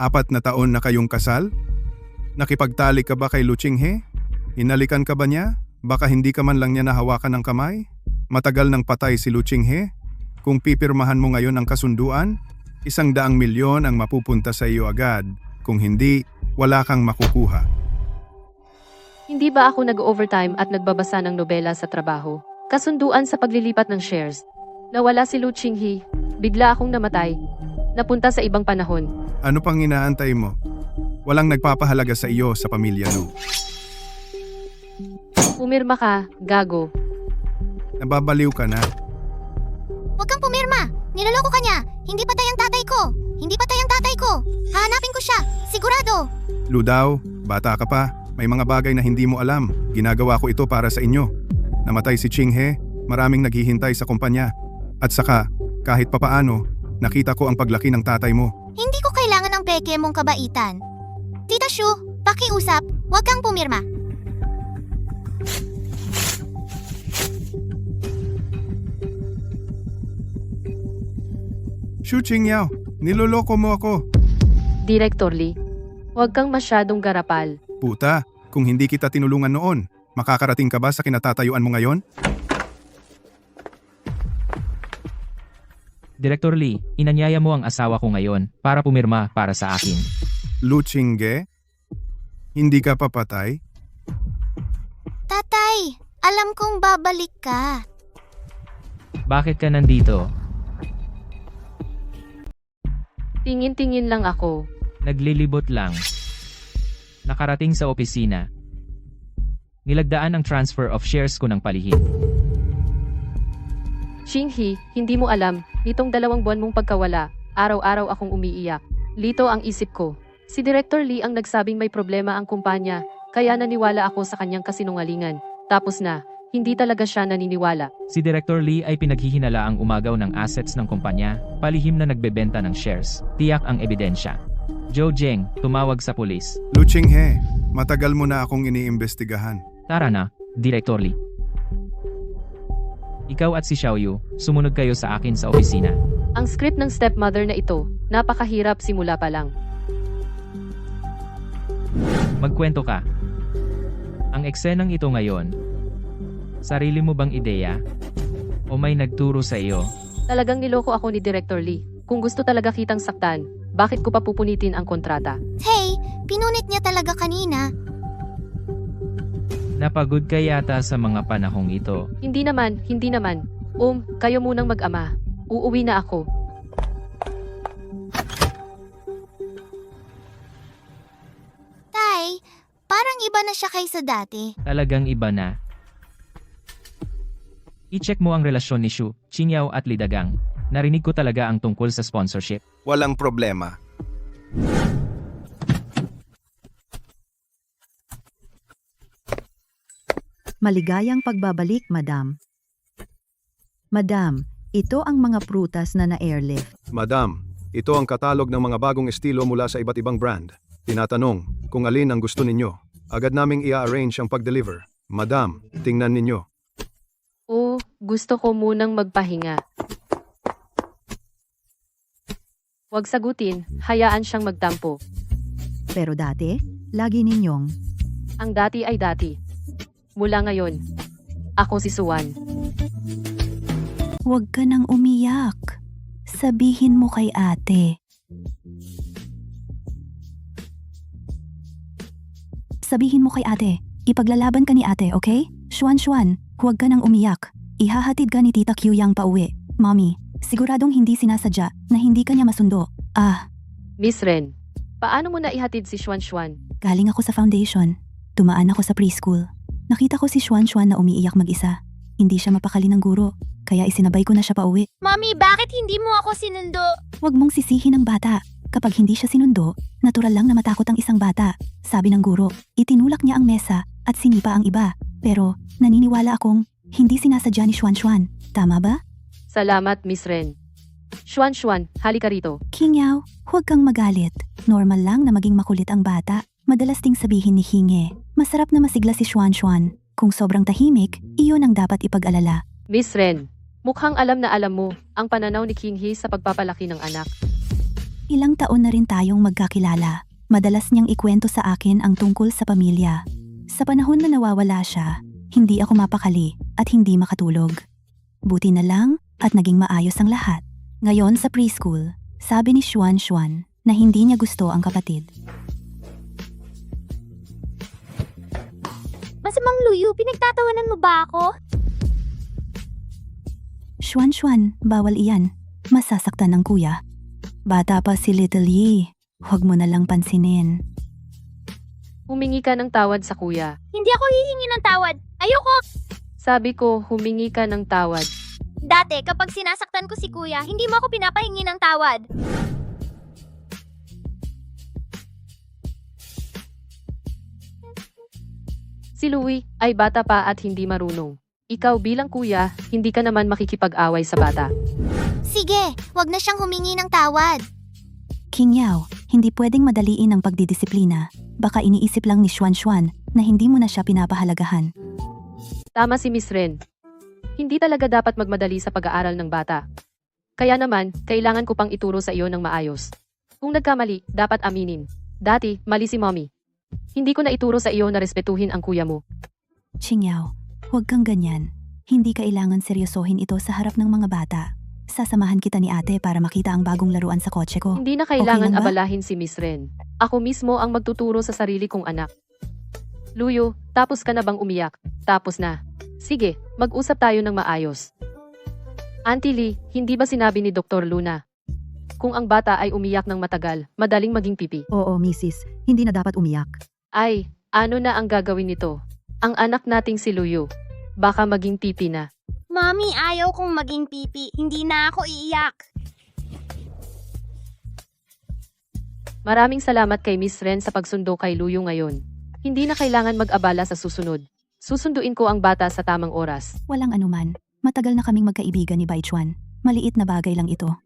4 na taon na kayong kasal? Nakipagtalik ka ba kay Lu Qinghe? Inalikan ka ba niya? Baka hindi ka man lang niya nahawakan ng kamay? Matagal nang patay si Lu Qinghe? Kung pipirmahan mo ngayon ang kasunduan, 100 milyon ang mapupunta sa iyo agad. Kung hindi, wala kang makukuha. Hindi ba ako nag-overtime at nagbabasa ng nobela sa trabaho? Kasunduan sa paglilipat ng shares. Nawala si Lu Qinghe. Bigla akong namatay. Napunta sa ibang panahon. Ano pang inaantay mo? Walang nagpapahalaga sa iyo sa pamilya Lu. Pumirma ka, gago. Nababaliw ka na. Huwag kang pumirma! Niloloko ka niya! Hindi patay ang tatay ko! Hindi patay ang tatay ko! Hahanapin ko siya! Sigurado! Lu daw, bata ka pa. May mga bagay na hindi mo alam. Ginagawa ko ito para sa inyo. Namatay si Qinghe, maraming naghihintay sa kumpanya. At saka, kahit papaano, nakita ko ang paglaki ng tatay mo. Hindi ko kailangan ng peke mong kabaitan. Tita Shu, pakiusap, huwag kang pumirma. Shu Qingyao, niloloko mo ako. Director Lee, huwag kang masyadong garapal. Puta, kung hindi kita tinulungan noon, makakarating ka ba sa kinatatayuan mo ngayon? Director Lee, inanyaya mo ang asawa ko ngayon para pumirma para sa akin. Lu Qinghe? Hindi ka papatay? Tatay, alam kong babalik ka. Bakit ka nandito? Tingin-tingin lang ako. Naglilibot lang. Nakarating sa opisina. Nilagdaan ang transfer of shares ko ng palihim. Qinghe, hindi mo alam, nitong 2 buwan mong pagkawala, araw-araw akong umiiyak. Lito ang isip ko. Si Director Lee ang nagsabing may problema ang kumpanya, kaya naniwala ako sa kanyang kasinungalingan. Tapos na, hindi talaga siya naniniwala. Si Director Lee ay pinaghihinala ang umagaw ng assets ng kumpanya, palihim na nagbebenta ng shares. Tiyak ang ebidensya. Zhou Zheng, tumawag sa pulis. Lu Qinghe, matagal mo na akong iniimbestigahan. Tara na, Director Lee. Ikaw at si Xiaoyu, sumunod kayo sa akin sa opisina. Ang script ng stepmother na ito, napakahirap simula pa lang. Magkwento ka. Ang eksenang ito ngayon, sarili mo bang ideya? O may nagturo sa iyo? Talagang niloko ako ni Director Lee. Kung gusto talaga kitang saktan, bakit ko pa pupunitin ang kontrata? Hey, pinunit niya talaga kanina. Napagod ka yata sa mga panahong ito. Hindi naman. Kayo munang mag-ama. Uuwi na ako. Tay, parang iba na siya kaysa dati. Talagang iba na. I-check mo ang relasyon ni Shu, Qingyao at Lidagang. Narinig ko talaga ang tungkol sa sponsorship. Walang problema. Maligayang pagbabalik, Madam. Madam, ito ang mga prutas na na-airlift. Madam, ito ang katalog ng mga bagong estilo mula sa iba't ibang brand. Tinatanong kung alin ang gusto ninyo. Agad naming i-arrange ang pag-deliver. Madam, tingnan ninyo. Gusto ko munang magpahinga. Huwag sagutin, hayaan siyang magtampo. Pero dati, lagi ninyong, Ang dati ay dati. Mula ngayon, ako si Suwan. huwag ka nang umiyak. Sabihin mo kay ate. Sabihin mo kay ate. Ipaglalaban ka ni ate, okay? Xuan, huwag ka nang umiyak. Ihahatid ka ni Tita Q yang pauwi. Mommy, siguradong hindi sinasadya na hindi ka niya masundo. Miss Ren, paano mo na ihatid si Xuan? Galing ako sa foundation. Tumaan ako sa preschool. Nakita ko si Xuan na umiiyak mag-isa. Hindi siya mapakali ng guro, kaya isinabay ko na siya pauwi. Mommy, bakit hindi mo ako sinundo? Huwag mong sisihin ang bata. Kapag hindi siya sinundo, natural lang na matakot ang isang bata. Sabi ng guro, itinulak niya ang mesa at sinipa ang iba. Pero, naniniwala akong hindi sinasadya ni Xuan. Tama ba? Salamat, Miss Ren. Xuan, halika rito. Qingyao, huwag kang magalit. Normal lang na maging makulit ang bata. Madalas ding sabihin ni Qinghe, masarap na masigla si Xuan. Kung sobrang tahimik, iyon ang dapat ipag-alala. Miss Ren, mukhang alam na alam mo ang pananaw ni Qinghe sa pagpapalaki ng anak. Ilang taon na rin tayong magkakilala. Madalas niyang ikwento sa akin ang tungkol sa pamilya. Sa panahon na nawawala siya, hindi ako mapakali at hindi makatulog. Buti na lang at naging maayos ang lahat. Ngayon sa preschool, sabi ni Xuan Xuan na hindi niya gusto ang kapatid. Masamang Luyu, pinagtatawanan mo ba ako? Xuan Xuan, bawal iyan. Masasaktan ng kuya. Bata pa si Little Yi. Huwag mo na lang pansinin. Humingi ka ng tawad sa kuya. Hindi ako hihingi ng tawad. Ayoko! Sabi ko, humingi ka ng tawad. Dati, kapag sinasaktan ko si kuya, hindi mo ako pinapahingi ng tawad. Si Louie ay bata pa at hindi marunong. Ikaw bilang kuya, hindi ka naman makikipag-away sa bata. Sige, wag na siyang humingi ng tawad. King Yao, hindi pwedeng madaliin ang pagdidisiplina. Baka iniisip lang ni Xuan Xuan na hindi mo na siya pinapahalagahan. Tama si Miss Ren. Hindi talaga dapat magmadali sa pag-aaral ng bata. Kaya naman, kailangan ko pang ituro sa iyo ng maayos. Kung nagkamali, dapat aminin. Dati, mali si mommy. Hindi ko na ituro sa iyo na respetuhin ang kuya mo. Qing Yao, huwag kang ganyan. Hindi kailangan seryosohin ito sa harap ng mga bata. Sasamahan kita ni ate para makita ang bagong laruan sa kotse ko. Hindi na kailangan lang ba? abalahin si Miss Ren. Ako mismo ang magtuturo sa sarili kong anak. Luyo, tapos ka na bang umiyak? Tapos na. Sige, mag-usap tayo ng maayos. Auntie Lee, hindi ba sinabi ni Dr. Luna? Kung ang bata ay umiyak ng matagal, madaling maging pipi. Oo, Mrs. Hindi na dapat umiyak. Ay, ano na ang gagawin nito? Ang anak nating si Luyo. Baka maging pipi na. Mami, ayaw kong maging pipi. Hindi na ako iiyak. Maraming salamat kay Miss Ren sa pagsundo kay Luyo ngayon. Hindi na kailangan mag-abala sa susunod. Susunduin ko ang bata sa tamang oras. Walang anuman. Matagal na kaming magkaibigan ni Bai Chuan. Maliit na bagay lang ito.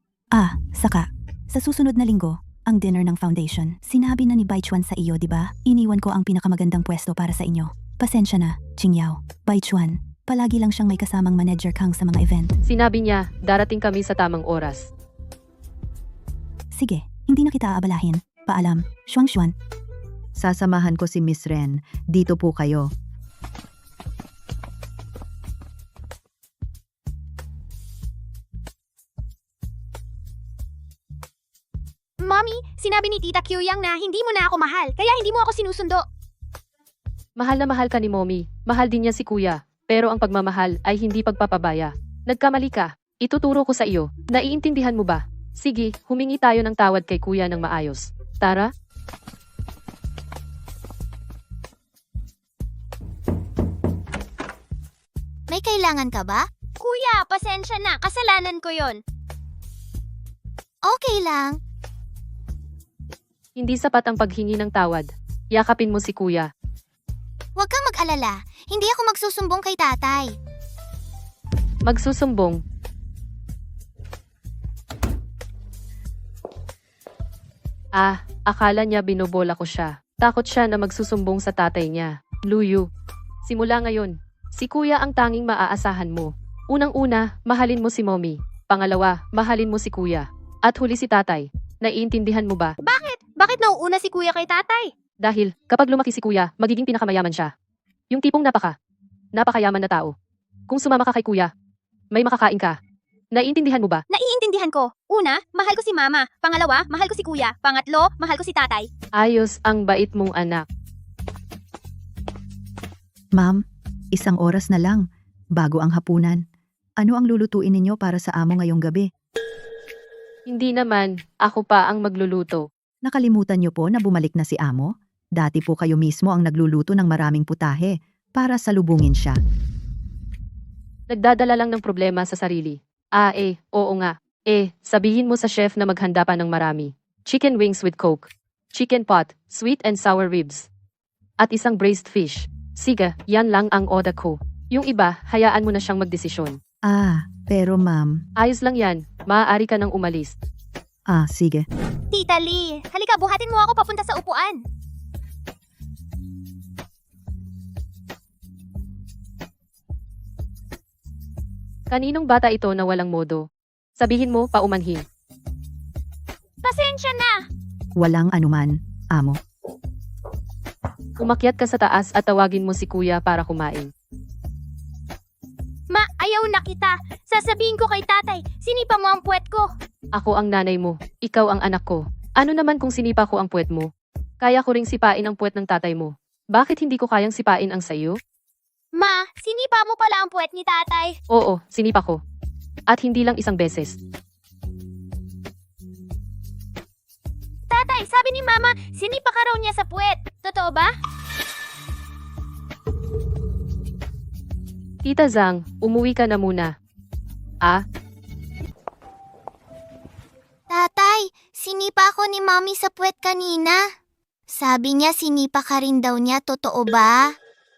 Saka, sa susunod na linggo, ang dinner ng foundation. Sinabi na ni Bai Chuan sa iyo, di ba? Iniwan ko ang pinakamagandang pwesto para sa inyo. Pasensya na, Qing Yao. Bai Chuan, palagi lang siyang may kasamang manager kang sa mga event. Sinabi niya, darating kami sa tamang oras. Sige, hindi na kita aabalahin. Paalam, Xuan Xuan. Sasamahan ko si Miss Ren. Dito po kayo. Mami, sinabi ni Tita Kyuyang na hindi mo na ako mahal, kaya hindi mo ako sinusundo. Mahal na mahal ka ni Mommy. Mahal din niya si Kuya. Pero ang pagmamahal ay hindi pagpapabaya. Nagkamali ka. Ituturo ko sa iyo. Naiintindihan mo ba? Sige, humingi tayo ng tawad kay Kuya ng maayos. Tara? May kailangan ka ba? Kuya, pasensya na. Kasalanan ko yon. Okay lang. Hindi sapat ang paghingi ng tawad. Yakapin mo si Kuya. Huwag kang mag-alala. Hindi ako magsusumbong kay tatay. Magsusumbong. Akala niya binobola ko siya. Takot siya na magsusumbong sa tatay niya. Luyu. Simula ngayon, si Kuya ang tanging maaasahan mo. Unang-una, mahalin mo si Mommy. Pangalawa, mahalin mo si Kuya. At huli si tatay. Naiintindihan mo ba? Bakit nauuna si kuya kay tatay? Dahil, kapag lumaki si Kuya, magiging pinakamayaman siya. Yung tipong napakayaman na tao. Kung sumama ka kay Kuya, may makakain ka. Naiintindihan mo ba? Naiintindihan ko. Una, mahal ko si mama. Pangalawa, mahal ko si kuya. Pangatlo, mahal ko si tatay. Ayos ang bait mong anak. Ma'am, 1 oras na lang. Bago ang hapunan. Ano ang lulutuin ninyo para sa amo ngayong gabi? Hindi naman, ako pa ang magluluto. Nakalimutan niyo po na bumalik na si amo? Dati po kayo mismo ang nagluluto ng maraming putahe para salubungin siya. Nagdadala lang ng problema sa sarili. Oo nga. Sabihin mo sa chef na maghanda pa ng marami. Chicken wings with coke. Chicken pot, sweet and sour ribs. At isang braised fish. Sige, yan lang ang order ko. Yung iba, hayaan mo na siyang magdesisyon. Pero ma'am, Ayos lang yan, maaari ka nang umalis. sige. Tita Lee, halika buhatin mo ako papunta sa upuan. Kaninong bata ito na walang modo? Sabihin mo, paumanhin. Pasensya na. Walang anuman, amo. Umakyat ka sa taas at tawagin mo si kuya para kumain. Ma, ayaw na kita. Sasabihin ko kay tatay, sinipa mo ang puwet ko. Ako ang nanay mo, ikaw ang anak ko. Ano naman kung sinipa ko ang puwet mo? Kaya ko ring sipain ang puwet ng tatay mo. Bakit hindi ko kayang sipain ang sayo? Ma, sinipa mo pala ang puwet ni tatay. Oo, sinipa ko. At hindi lang isang beses. Tatay, sabi ni Mama, sinipa ka raw niya sa puwet. Totoo ba? Tita Zhang, umuwi ka na muna. Ah, Tatay, sinipa ako ni Mommy sa puwet kanina. Sabi niya sinipa ka rin daw niya, totoo ba?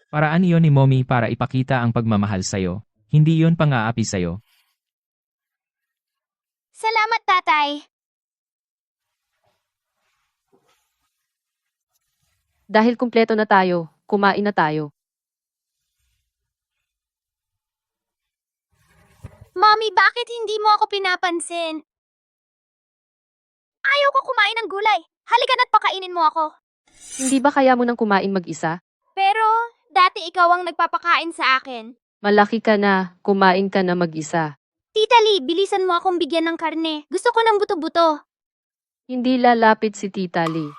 Paraan iyon ni Mommy para ipakita ang pagmamahal sa'yo. Hindi iyon pang-aapi sa'yo. Salamat, tatay. dahil kumpleto na tayo, kumain na tayo. Mommy, bakit hindi mo ako pinapansin? Ayaw ko kumain ng gulay. Halika na't pakainin mo ako. Hindi ba kaya mo nang kumain mag-isa? Pero, dati ikaw ang nagpapakain sa akin. Malaki ka na, kumain ka na mag-isa. Tita Lee, bilisan mo akong bigyan ng karne. Gusto ko ng buto-buto. Hindi lalapit si Tita Lee.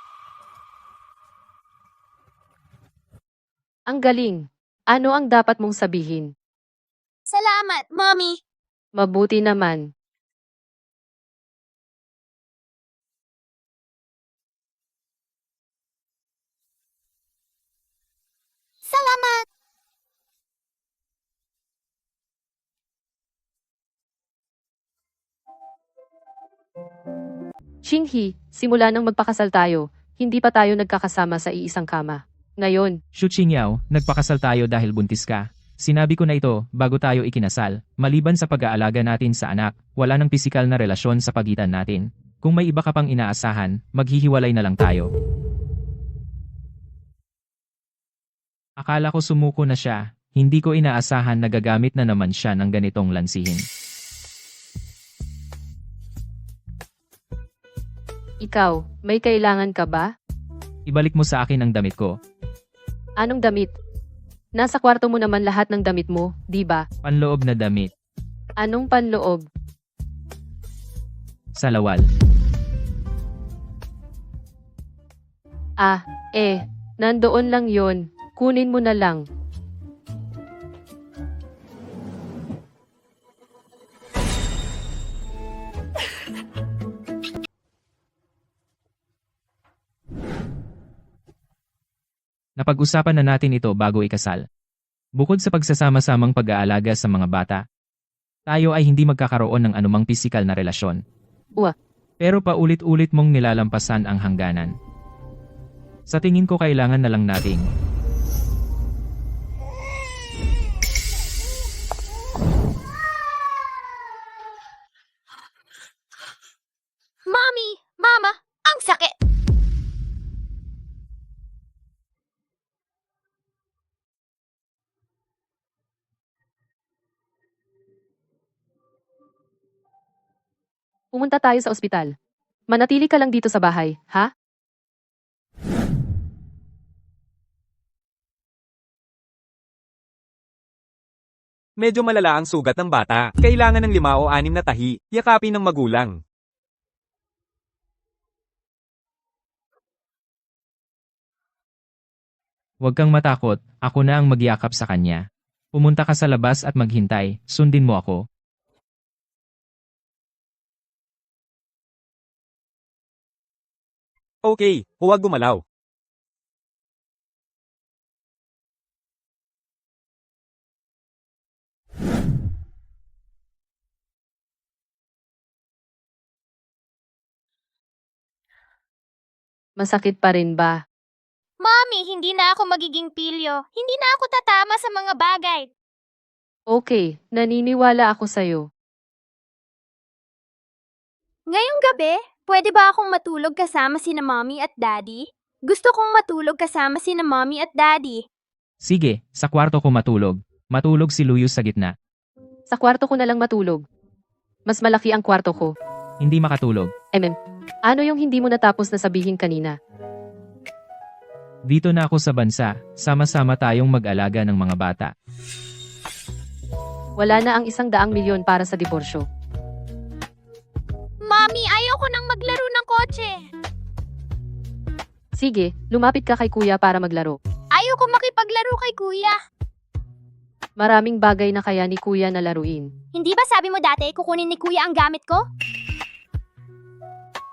Ang galing. Ano ang dapat mong sabihin? Salamat, Mommy. Mabuti naman. Salamat. Xinghi, simula nang magpakasal tayo, hindi pa tayo nagkakasama sa iisang kama. Ngayon, Xu Qingyao, nagpakasal tayo dahil buntis ka. Sinabi ko na ito bago tayo ikinasal. Maliban sa pag-aalaga natin sa anak, wala nang pisikal na relasyon sa pagitan natin. Kung may iba ka pang inaasahan, maghihiwalay na lang tayo. Akala ko sumuko na siya. Hindi ko inaasahan na gagamit na naman siya ng ganitong lansihin. ikaw, may kailangan ka ba? Ibalik mo sa akin ang damit ko. Anong damit? Nasa kwarto mo naman lahat ng damit mo, di ba? Panloob na damit. Anong panloob? Sa lawal. Nandoon lang yon. Kunin mo na lang. Napag-usapan na natin ito bago ikasal. Bukod sa pagsasama-samang pag-aalaga sa mga bata, tayo ay hindi magkakaroon ng anumang pisikal na relasyon. Uwa. Pero paulit-ulit mong nilalampasan ang hangganan. Sa tingin ko kailangan na lang nating Mommy, Mama, ang sakit. Pumunta tayo sa ospital. Manatili ka lang dito sa bahay, ha? Medyo malala ang sugat ng bata. Kailangan ng 5 o 6 na tahi. Yakapin ng magulang. huwag kang matakot, ako na ang magyakap sa kanya. Pumunta ka sa labas at maghintay, sundin mo ako. Okay, huwag gumalaw. Masakit pa rin ba? Mommy, hindi na ako magiging pilyo. Hindi na ako tatama sa mga bagay. Okay, naniniwala ako sa'yo. Ngayong gabi, pwede ba akong matulog kasama sina Mommy at Daddy? Gusto kong matulog kasama sina Mommy at Daddy. Sige, sa kwarto ko matulog. Matulog si Luyos sa gitna. Sa kwarto ko na lang matulog. Mas malaki ang kwarto ko. Hindi makatulog. MM. Ano yung hindi mo natapos na sabihin kanina? Dito na ako sa bansa, sama-sama tayong mag-alaga ng mga bata. Wala na ang 100 milyon para sa diborsyo. Mami, ayoko nang maglaro ng kotse. Sige, lumapit ka kay kuya para maglaro. Ayoko makipaglaro kay kuya. Maraming bagay na kaya ni kuya na laruin. Hindi ba sabi mo dati kukunin ni kuya ang gamit ko?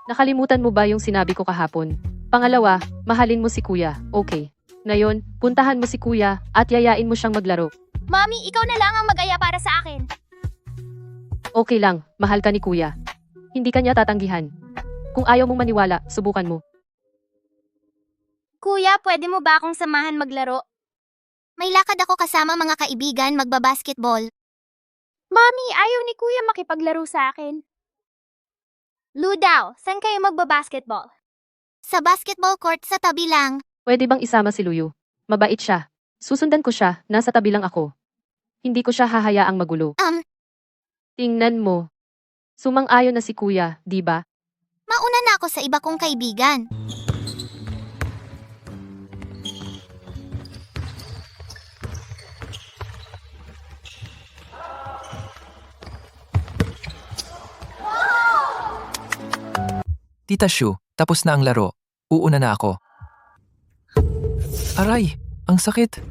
Nakalimutan mo ba yung sinabi ko kahapon? Pangalawa, mahalin mo si kuya, okay. Ngayon, puntahan mo si kuya at yayain mo siyang maglaro. Mami, ikaw na lang ang mag-aya para sa akin. Okay lang, mahal ka ni kuya. Hindi ka niya tatanggihan. Kung ayaw mong maniwala, subukan mo. Kuya, pwede mo ba akong samahan maglaro? May lakad ako kasama mga kaibigan magbabasketball. Mami, ayaw ni kuya makipaglaro sa akin. Ludaw, saan kayo magbabasketball? Sa basketball court sa tabi lang. Pwede bang isama si Luyo? Mabait siya. Susundan ko siya, nasa tabi lang ako. Hindi ko siya hahayaang magulo. Tingnan mo. Sumang-ayon na si kuya, di ba? Mauna na ako sa iba kong kaibigan. Tita Shu, tapos na ang laro. Uuna na ako. Aray, ang sakit.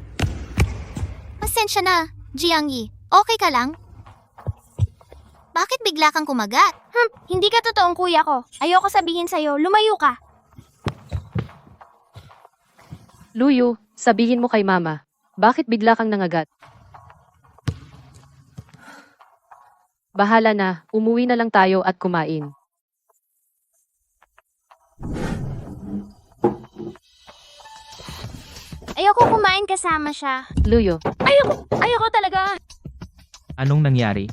Pasensya na, Jiangyi. Okay ka lang? Bakit bigla kang kumagat? Hindi ka totoong kuya ko. Ayoko sabihin sa'yo, lumayo ka. Luyo, sabihin mo kay mama. Bakit bigla kang nangagat? Bahala na, umuwi na lang tayo at kumain. Ayoko kumain kasama siya. Luyo, Ayoko talaga. Anong nangyari?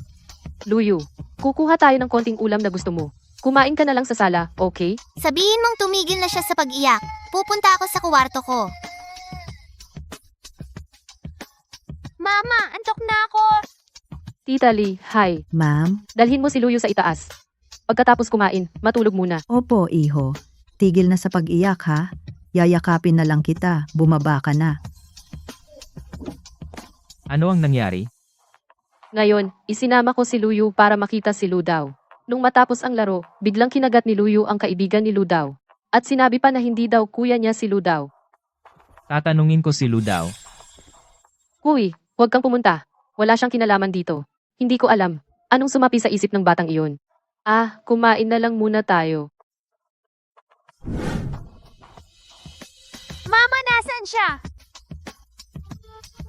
Luyo, kukuha tayo ng konting ulam na gusto mo. Kumain ka na lang sa sala, okay? Sabihin mong tumigil na siya sa pag-iyak. Pupunta ako sa kwarto ko. Mama, antok na ako. Tita Lee, hi. Ma'am? Dalhin mo si Luyo sa itaas. Pagkatapos kumain, matulog muna. Opo, iho. Tigil na sa pag-iyak ha. Yayakapin na lang kita. Bumaba ka na. Ano ang nangyari? Ngayon, isinama ko si Luyo para makita si Ludaw. Nung matapos ang laro, biglang kinagat ni Luyo ang kaibigan ni Ludaw. At sinabi pa na hindi daw kuya niya si Ludaw. Tatanungin ko si Ludaw. Huy, huwag kang pumunta. Wala siyang kinalaman dito. Hindi ko alam. Anong sumapi sa isip ng batang iyon? Kumain na lang muna tayo. Mama, nasan siya?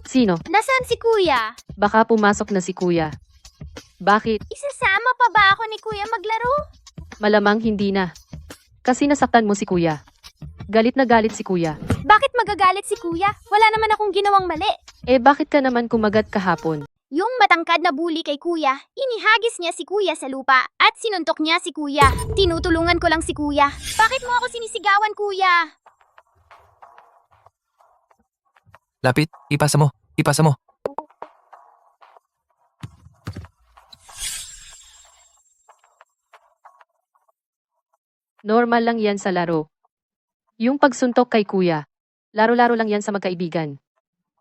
Sino? Nasaan si kuya? Baka pumasok na si kuya. Bakit? Isasama pa ba ako ni kuya maglaro? Malamang hindi na. Kasi nasaktan mo si kuya. Galit na galit si kuya. Bakit magagalit si kuya? Wala naman akong ginawang mali. Bakit ka naman kumagat kahapon? Yung matangkad na bully kay kuya, inihagis niya si kuya sa lupa at sinuntok niya si kuya. Tinutulungan ko lang si kuya. Bakit mo ako sinisigawan, kuya? Lapit, ipasa mo. Ipasa mo. Normal lang yan sa laro. Yung pagsuntok kay kuya. Laro-laro lang yan sa magkaibigan.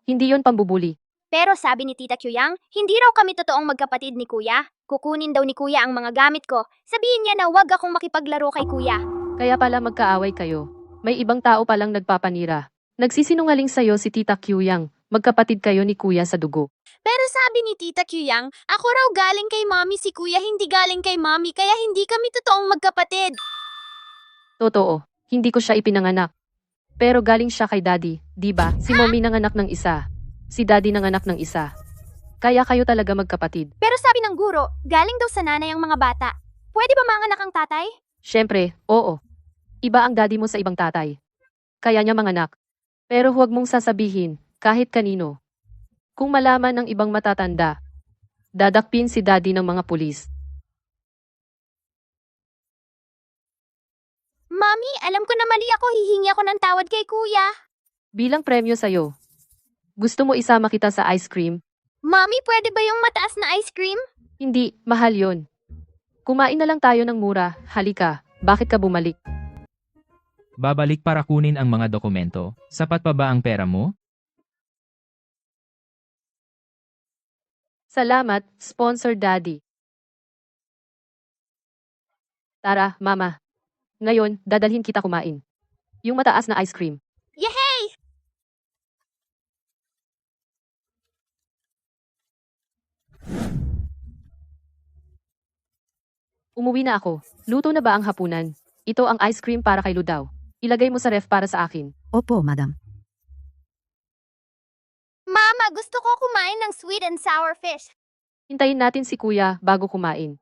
Hindi yon pambubuli. Pero sabi ni Tita Kyuyang, hindi raw kami totoong magkapatid ni kuya. Kukunin daw ni kuya ang mga gamit ko. Sabihin niya na wag akong makipaglaro kay kuya. Kaya pala magkaaway kayo. May ibang tao palang nagpapanira. Nagsisinungaling sa'yo si Tita Kyuyang. Magkapatid kayo ni kuya sa dugo. Pero sabi ni Tita Kyuyang, ako raw galing kay mommy si kuya, hindi galing kay mommy, kaya hindi kami totoong magkapatid. Totoo, hindi ko siya ipinanganak. Pero galing siya kay daddy, di ba? Si mommy nanganak ng isa. Si daddy nanganak ng isa. Kaya kayo talaga magkapatid. Pero sabi ng guro, galing daw sa nanay ang mga bata. Pwede ba manganak ang tatay? Siyempre, oo. Iba ang daddy mo sa ibang tatay. Kaya niya manganak. Pero huwag mong sasabihin, kahit kanino. Kung malaman ng ibang matatanda, dadakpin si daddy ng mga pulis. Mami, alam ko na mali ako, hihingi ako ng tawad kay kuya. Bilang premyo sa'yo, gusto mo isama kita sa ice cream? Mami, pwede ba yung mataas na ice cream? Hindi, mahal yon. Kumain na lang tayo ng mura, halika. Bakit ka bumalik? Babalik para kunin ang mga dokumento. Sapat pa ba ang pera mo? Salamat, sponsor daddy. Tara, mama. Ngayon, dadalhin kita kumain. Yung mataas na ice cream. Yehey! Umuwi na ako. Luto na ba ang hapunan? Ito ang ice cream para kay Ludaw. Ilagay mo sa ref para sa akin. Opo, madam. Mama, gusto ko kumain ng sweet and sour fish. Hintayin natin si kuya bago kumain.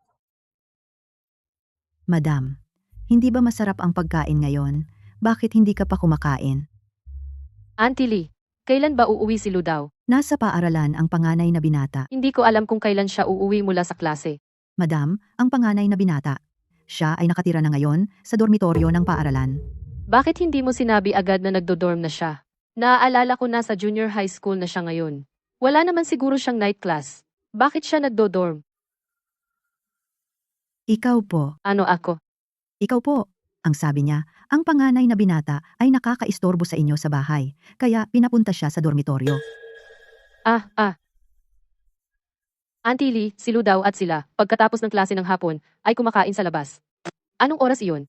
Madam, hindi ba masarap ang pagkain ngayon? Bakit hindi ka pa kumakain? Auntie Lee, kailan ba uuwi si Ludaw? Nasa paaralan ang panganay na binata. Hindi ko alam kung kailan siya uuwi mula sa klase. Madam, ang panganay na binata. Siya ay nakatira na ngayon sa dormitoryo ng paaralan. Bakit hindi mo sinabi agad na nagdo-dorm na siya? Naaalala ko na sa junior high school na siya ngayon. Wala naman siguro siyang night class. Bakit siya nagdo-dorm? Ikaw po, Ano ako? ikaw po. Ang sabi niya, ang panganay na binata ay nakakaistorbo sa inyo sa bahay, kaya pinapunta siya sa dormitoryo. Auntie Lee, si Ludaw at sila, pagkatapos ng klase ng hapon, ay kumakain sa labas. Anong oras iyon?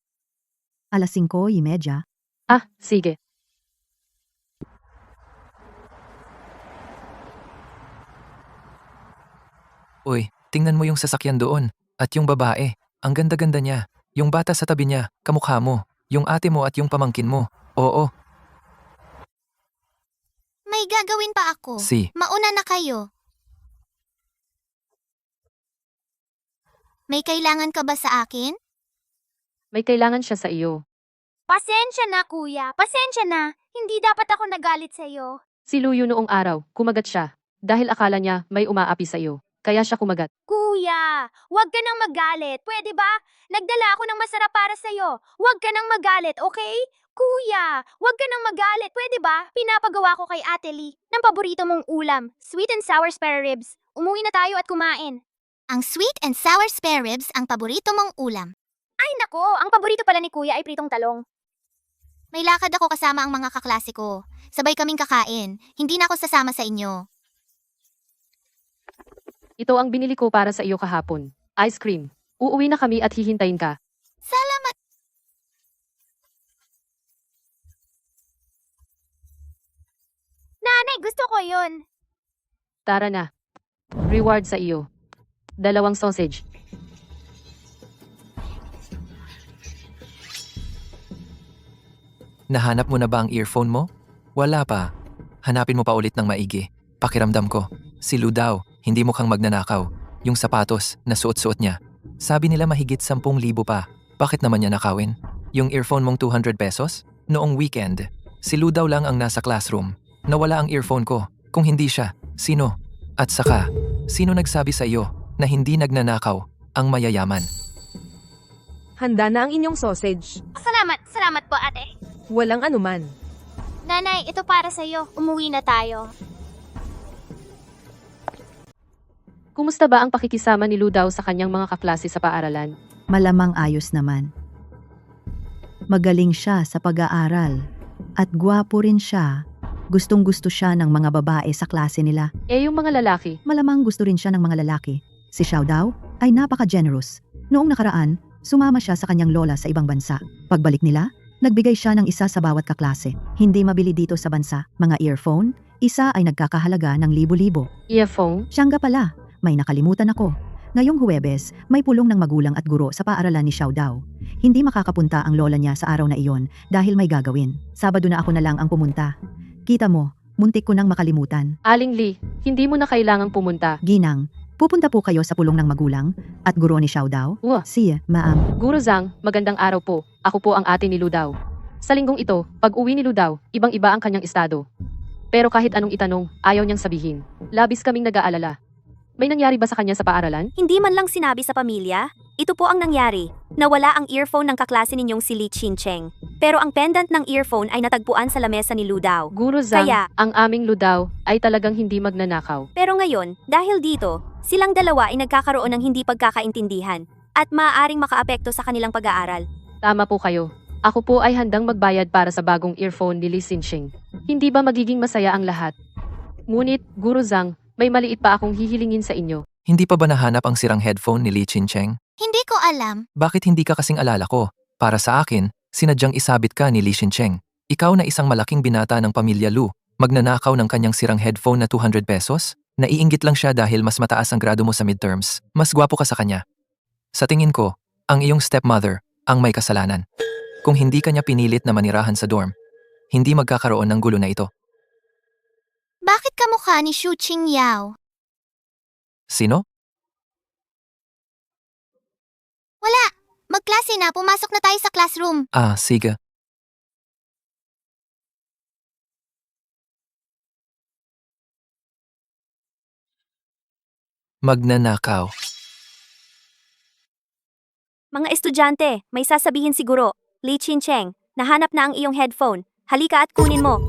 Alas 5:30. Sige. Uy, tingnan mo yung sasakyan doon. At yung babae, ang ganda-ganda niya. Yung bata sa tabi niya, kamukha mo. Yung ate mo at yung pamangkin mo. Oo, May gagawin pa ako. si. Mauna na kayo. May kailangan ka ba sa akin? May kailangan siya sa iyo. Pasensya na, kuya. Pasensya na. Hindi dapat ako nagalit sa'yo. Si Luyo noong araw, kumagat siya. Dahil akala niya may umaapi sa iyo. Kaya siya kumagat. Kuya, huwag ka nang magalit. Pwede ba? Nagdala ako ng masarap para sa'yo. Huwag ka nang magalit, okay? Kuya, huwag ka nang magalit. Pwede ba? Pinapagawa ko kay Ate Lee ng paborito mong ulam, sweet and sour spare ribs. Umuwi na tayo at kumain. Ang sweet and sour spare ribs ang paborito mong ulam. Ay nako, ang paborito pala ni Kuya ay pritong talong. May lakad ako kasama ang mga kaklase ko. Sabay kaming kakain. Hindi na ako sasama sa inyo. Ito ang binili ko para sa iyo kahapon. Ice cream. Uuwi na kami at hihintayin ka. Salamat. Nanay, gusto ko yun. Tara na. Reward sa iyo. 2 sausage. Nahanap mo na ba ang earphone mo? Wala pa. Hanapin mo pa ulit ng maigi. Pakiramdam ko. Si Lu daw, hindi mukhang magnanakaw. Yung sapatos na suot-suot niya. Sabi nila mahigit 10,000 pa. Bakit naman niya nakawin? Yung earphone mong 200 pesos? Noong weekend, si Lu daw lang ang nasa classroom. Nawala ang earphone ko. Kung hindi siya, sino? At saka, sino nagsabi sa iyo na hindi nagnanakaw ang mayayaman? Handa na ang inyong sausage. Salamat po ate. Walang anuman. Nanay, ito para sa'yo. Umuwi na tayo. Kumusta ba ang pakikisama ni Ludaw sa kanyang mga kaklase sa paaralan? Malamang ayos naman. Magaling siya sa pag-aaral. At gwapo rin siya. Gustong-gusto siya ng mga babae sa klase nila. Yung mga lalaki, Malamang gusto rin siya ng mga lalaki. Si Xiao daw ay napaka-generous. Noong nakaraan, sumama siya sa kanyang lola sa ibang bansa. Pagbalik nila, nagbigay siya ng isa sa bawat kaklase. Hindi mabili dito sa bansa. Mga earphone, isa ay nagkakahalaga ng libo-libo. earphone, Siya nga pala, may nakalimutan ako. Ngayong Huwebes, may pulong ng magulang at guro sa paaralan ni Xiao daw. Hindi makakapunta ang lola niya sa araw na iyon dahil may gagawin. Sabado na ako na lang ang pumunta. Kita mo, muntik ko nang makalimutan. Aling Lee, hindi mo na kailangang pumunta. Ginang, pupunta po kayo sa pulong ng magulang at guro ni Xiao daw? Wah. Si, maam. Guro Zhang, magandang araw po. Ako po ang ate ni Ludaw. Sa linggong ito, pag uwi ni Ludaw, ibang-iba ang kanyang estado. Pero kahit anong itanong, ayaw niyang sabihin. Labis kaming nag-aalala. May nangyari ba sa kanya sa paaralan? Hindi man lang sinabi sa pamilya. Ito po ang nangyari. Nawala ang earphone ng kaklase ninyong si Li Chincheng. Pero ang pendant ng earphone ay natagpuan sa lamesa ni Ludaw. Guro Zhang, Kaya- ang aming Ludaw ay talagang hindi magnanakaw. Pero ngayon, dahil dito, silang dalawa ay nagkakaroon ng hindi pagkakaintindihan at maaaring makaapekto sa kanilang pag-aaral. Tama po kayo. Ako po ay handang magbayad para sa bagong earphone ni Lee Xincheng. Hindi ba magiging masaya ang lahat? Ngunit, Guru Zhang, may maliit pa akong hihilingin sa inyo. Hindi pa ba nahanap ang sirang headphone ni Lee Chin-cheng? Hindi ko alam. Bakit hindi ka kasing alala ko? Para sa akin, sinadyang isabit ka ni Lee Chin-cheng. Ikaw na isang malaking binata ng pamilya Lu, magnanakaw ng kanyang sirang headphone na 200 pesos? Naiinggit lang siya dahil mas mataas ang grado mo sa midterms. Mas gwapo ka sa kanya. Sa tingin ko, ang iyong stepmother ang may kasalanan. Kung hindi kanya pinilit na manirahan sa dorm, hindi magkakaroon ng gulo na ito. Bakit kamukha ni Xu Qingyao? Sino? Wala. Magklase na. Pumasok na tayo sa classroom. Ah, sige. Magnanakaw. Mga estudyante, may sasabihin siguro. Lee Chin-cheng, nahanap na ang iyong headphone. Halika at kunin mo.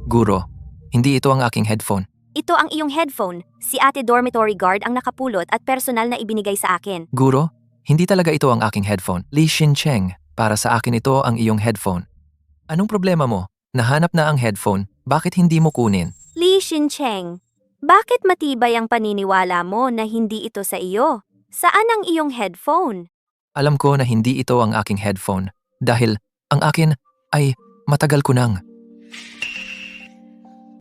Guro, hindi ito ang aking headphone. Ito ang iyong headphone. Si ate dormitory guard ang nakapulot at personal na ibinigay sa akin. Guro, hindi talaga ito ang aking headphone. Lee Xin-cheng, para sa akin ito ang iyong headphone. Anong problema mo? Nahanap na ang headphone, bakit hindi mo kunin? Lee Chin-cheng, bakit matibay ang paniniwala mo na hindi ito sa iyo? Saan ang iyong headphone? Alam ko na hindi ito ang aking headphone dahil ang akin ay matagal ko nang.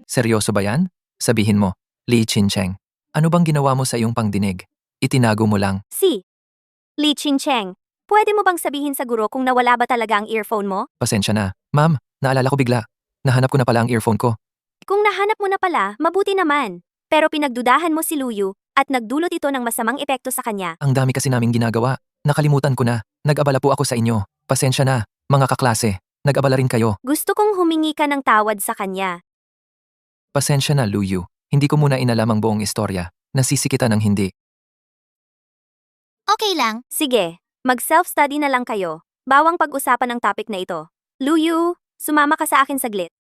Seryoso ba yan? Sabihin mo, Lee Chin-cheng, ano bang ginawa mo sa iyong pangdinig? Itinago mo lang. Si Lee Chin-cheng, pwede mo bang sabihin sa guro kung nawala ba talaga ang earphone mo? Pasensya na. Ma'am, naalala ko bigla. Nahanap ko na pala ang earphone ko. Kung nahanap mo na pala, mabuti naman. Pero pinagdudahan mo si Luyu at nagdulot ito ng masamang epekto sa kanya. Ang dami kasi naming ginagawa. Nakalimutan ko na. Nag-abala po ako sa inyo. Pasensya na, mga kaklase. Nag-abala rin kayo. Gusto kong humingi ka ng tawad sa kanya. Pasensya na, Luyu. Hindi ko muna inalam ang buong istorya. Nasisikitan ng hindi. Okay lang. Sige, mag-self-study na lang kayo. Bawang pag-usapan ang topic na ito. Luyu, sumama ka sa akin saglit.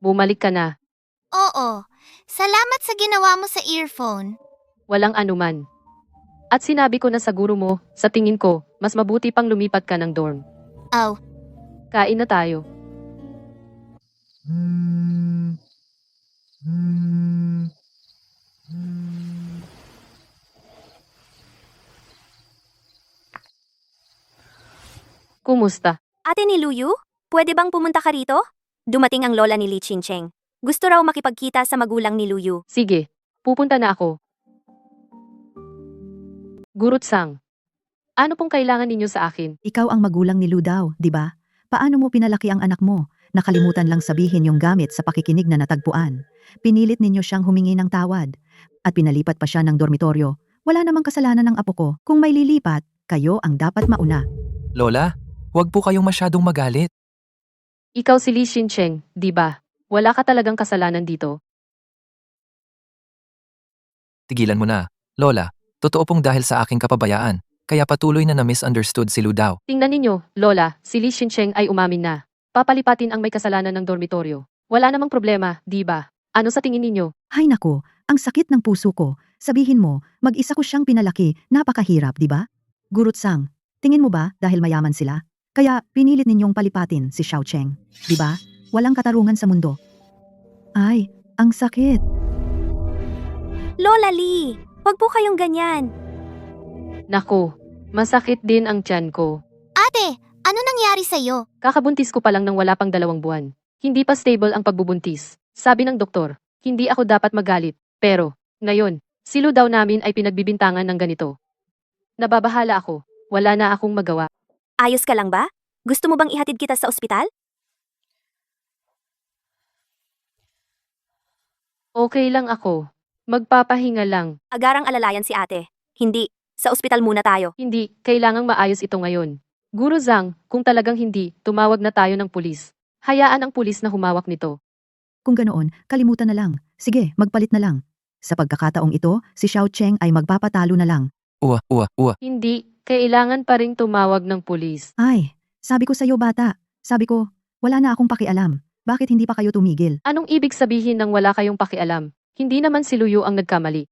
Bumalik ka na. Oo. Salamat sa ginawa mo sa earphone. Walang anuman. At sinabi ko na sa guro mo, sa tingin ko, mas mabuti pang lumipat ka ng dorm. Oh. Kain na tayo. Kumusta? Ate ni Luyu, pwede bang pumunta ka rito? Dumating ang lola ni Lee Chin-cheng. Gusto raw makipagkita sa magulang ni Luyu. Sige, pupunta na ako. Gurut-sang, ano pong kailangan ninyo sa akin? Ikaw ang magulang ni Lu daw, di ba? Paano mo pinalaki ang anak mo? Nakalimutan lang sabihin yung gamit sa pakikinig na natagpuan. Pinilit ninyo siyang humingi ng tawad. At pinalipat pa siya ng dormitoryo. Wala namang kasalanan ng apo ko. Kung may lilipat, kayo ang dapat mauna. Lola, huwag po kayong masyadong magalit. Ikaw si Lee Xin-cheng, di ba? Wala ka talagang kasalanan dito. Tigilan mo na. Lola, totoo pong dahil sa aking kapabayaan. Kaya patuloy na na-misunderstood si Lu daw. Tingnan ninyo, Lola, si Lee Xin-cheng ay umamin na. Papalipatin ang may kasalanan ng dormitoryo. Wala namang problema, di ba? Ano sa tingin ninyo? Hay nako, ang sakit ng puso ko. Sabihin mo, mag-isa ko siyang pinalaki, napakahirap, di ba? Gurut-sang, tingin mo ba dahil mayaman sila? Kaya pinilit ninyong palipatin si Xiao Cheng, di ba? Walang katarungan sa mundo. Ay, ang sakit. Lola Lee, wag po kayong ganyan. Nako, masakit din ang tiyan ko. Ate, ano nangyari sa'yo? Kakabuntis ko pa lang ng wala pang 2 buwan. Hindi pa stable ang pagbubuntis. Sabi ng doktor, hindi ako dapat magalit. Pero, ngayon, si Lu daw namin ay pinagbibintangan ng ganito. Nababahala ako. Wala na akong magawa. Ayos ka lang ba? Gusto mo bang ihatid kita sa ospital? Okay lang ako. Magpapahinga lang. Agarang alalayan si ate. Hindi, sa ospital muna tayo. Hindi, kailangang maayos ito ngayon. Guru Zhang, kung talagang hindi, tumawag na tayo ng pulis. Hayaan ang pulis na humawak nito. Kung ganoon, kalimutan na lang. Sige, magpalit na lang. Sa pagkakataong ito, si Xiao Cheng ay magpapatalo na lang. Uwa. Hindi, kailangan pa ring tumawag ng pulis. Ay, sabi ko sa'yo bata. Sabi ko, wala na akong pakialam. Bakit hindi pa kayo tumigil? Anong ibig sabihin ng wala kayong pakialam? Hindi naman si Luyu ang nagkamali.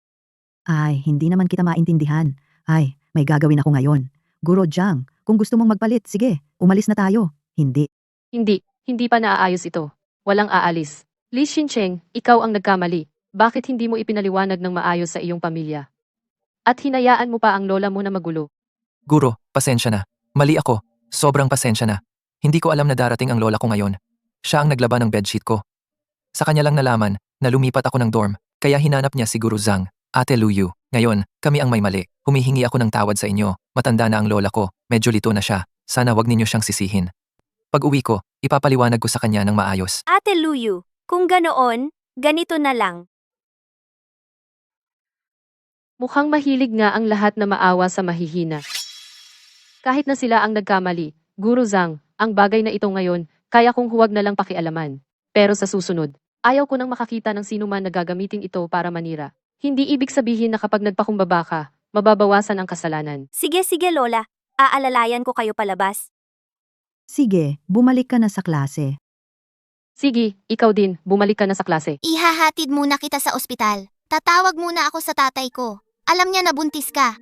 Ay, hindi naman kita maintindihan. Ay, may gagawin ako ngayon. Guro Jiang, kung gusto mong magpalit, sige, umalis na tayo. Hindi. Hindi pa naaayos ito. Walang aalis. Li Xincheng, ikaw ang nagkamali. Bakit hindi mo ipinaliwanag ng maayos sa iyong pamilya? At hinayaan mo pa ang lola mo na magulo. Guro, pasensya na. Mali ako. Sobrang pasensya na. Hindi ko alam na darating ang lola ko ngayon. Siya ang naglaba ng bedsheet ko. Sa kanya lang nalaman na lumipat ako ng dorm, kaya hinanap niya si Guru Zhang, Ate Luyu. Ngayon, kami ang may mali. Humihingi ako ng tawad sa inyo. Matanda na ang lola ko. Medyo lito na siya. Sana wag ninyo siyang sisihin. Pag uwi ko, ipapaliwanag ko sa kanya ng maayos. Ate Luyu, kung ganoon, ganito na lang. Mukhang mahilig nga ang lahat na maawa sa mahihina. Kahit na sila ang nagkamali, Guru Zhang, ang bagay na ito ngayon, kaya kong huwag na lang pakialaman. Pero sa susunod, ayaw ko nang makakita ng sino man na gagamitin ito para manira. Hindi ibig sabihin na kapag nagpakumbaba ka, mababawasan ang kasalanan. Sige Lola, aalalayan ko kayo palabas. Sige, bumalik ka na sa klase. Sige, ikaw din, bumalik ka na sa klase. Ihahatid muna kita sa ospital. Tatawag muna ako sa tatay ko. Alam niya na buntis ka.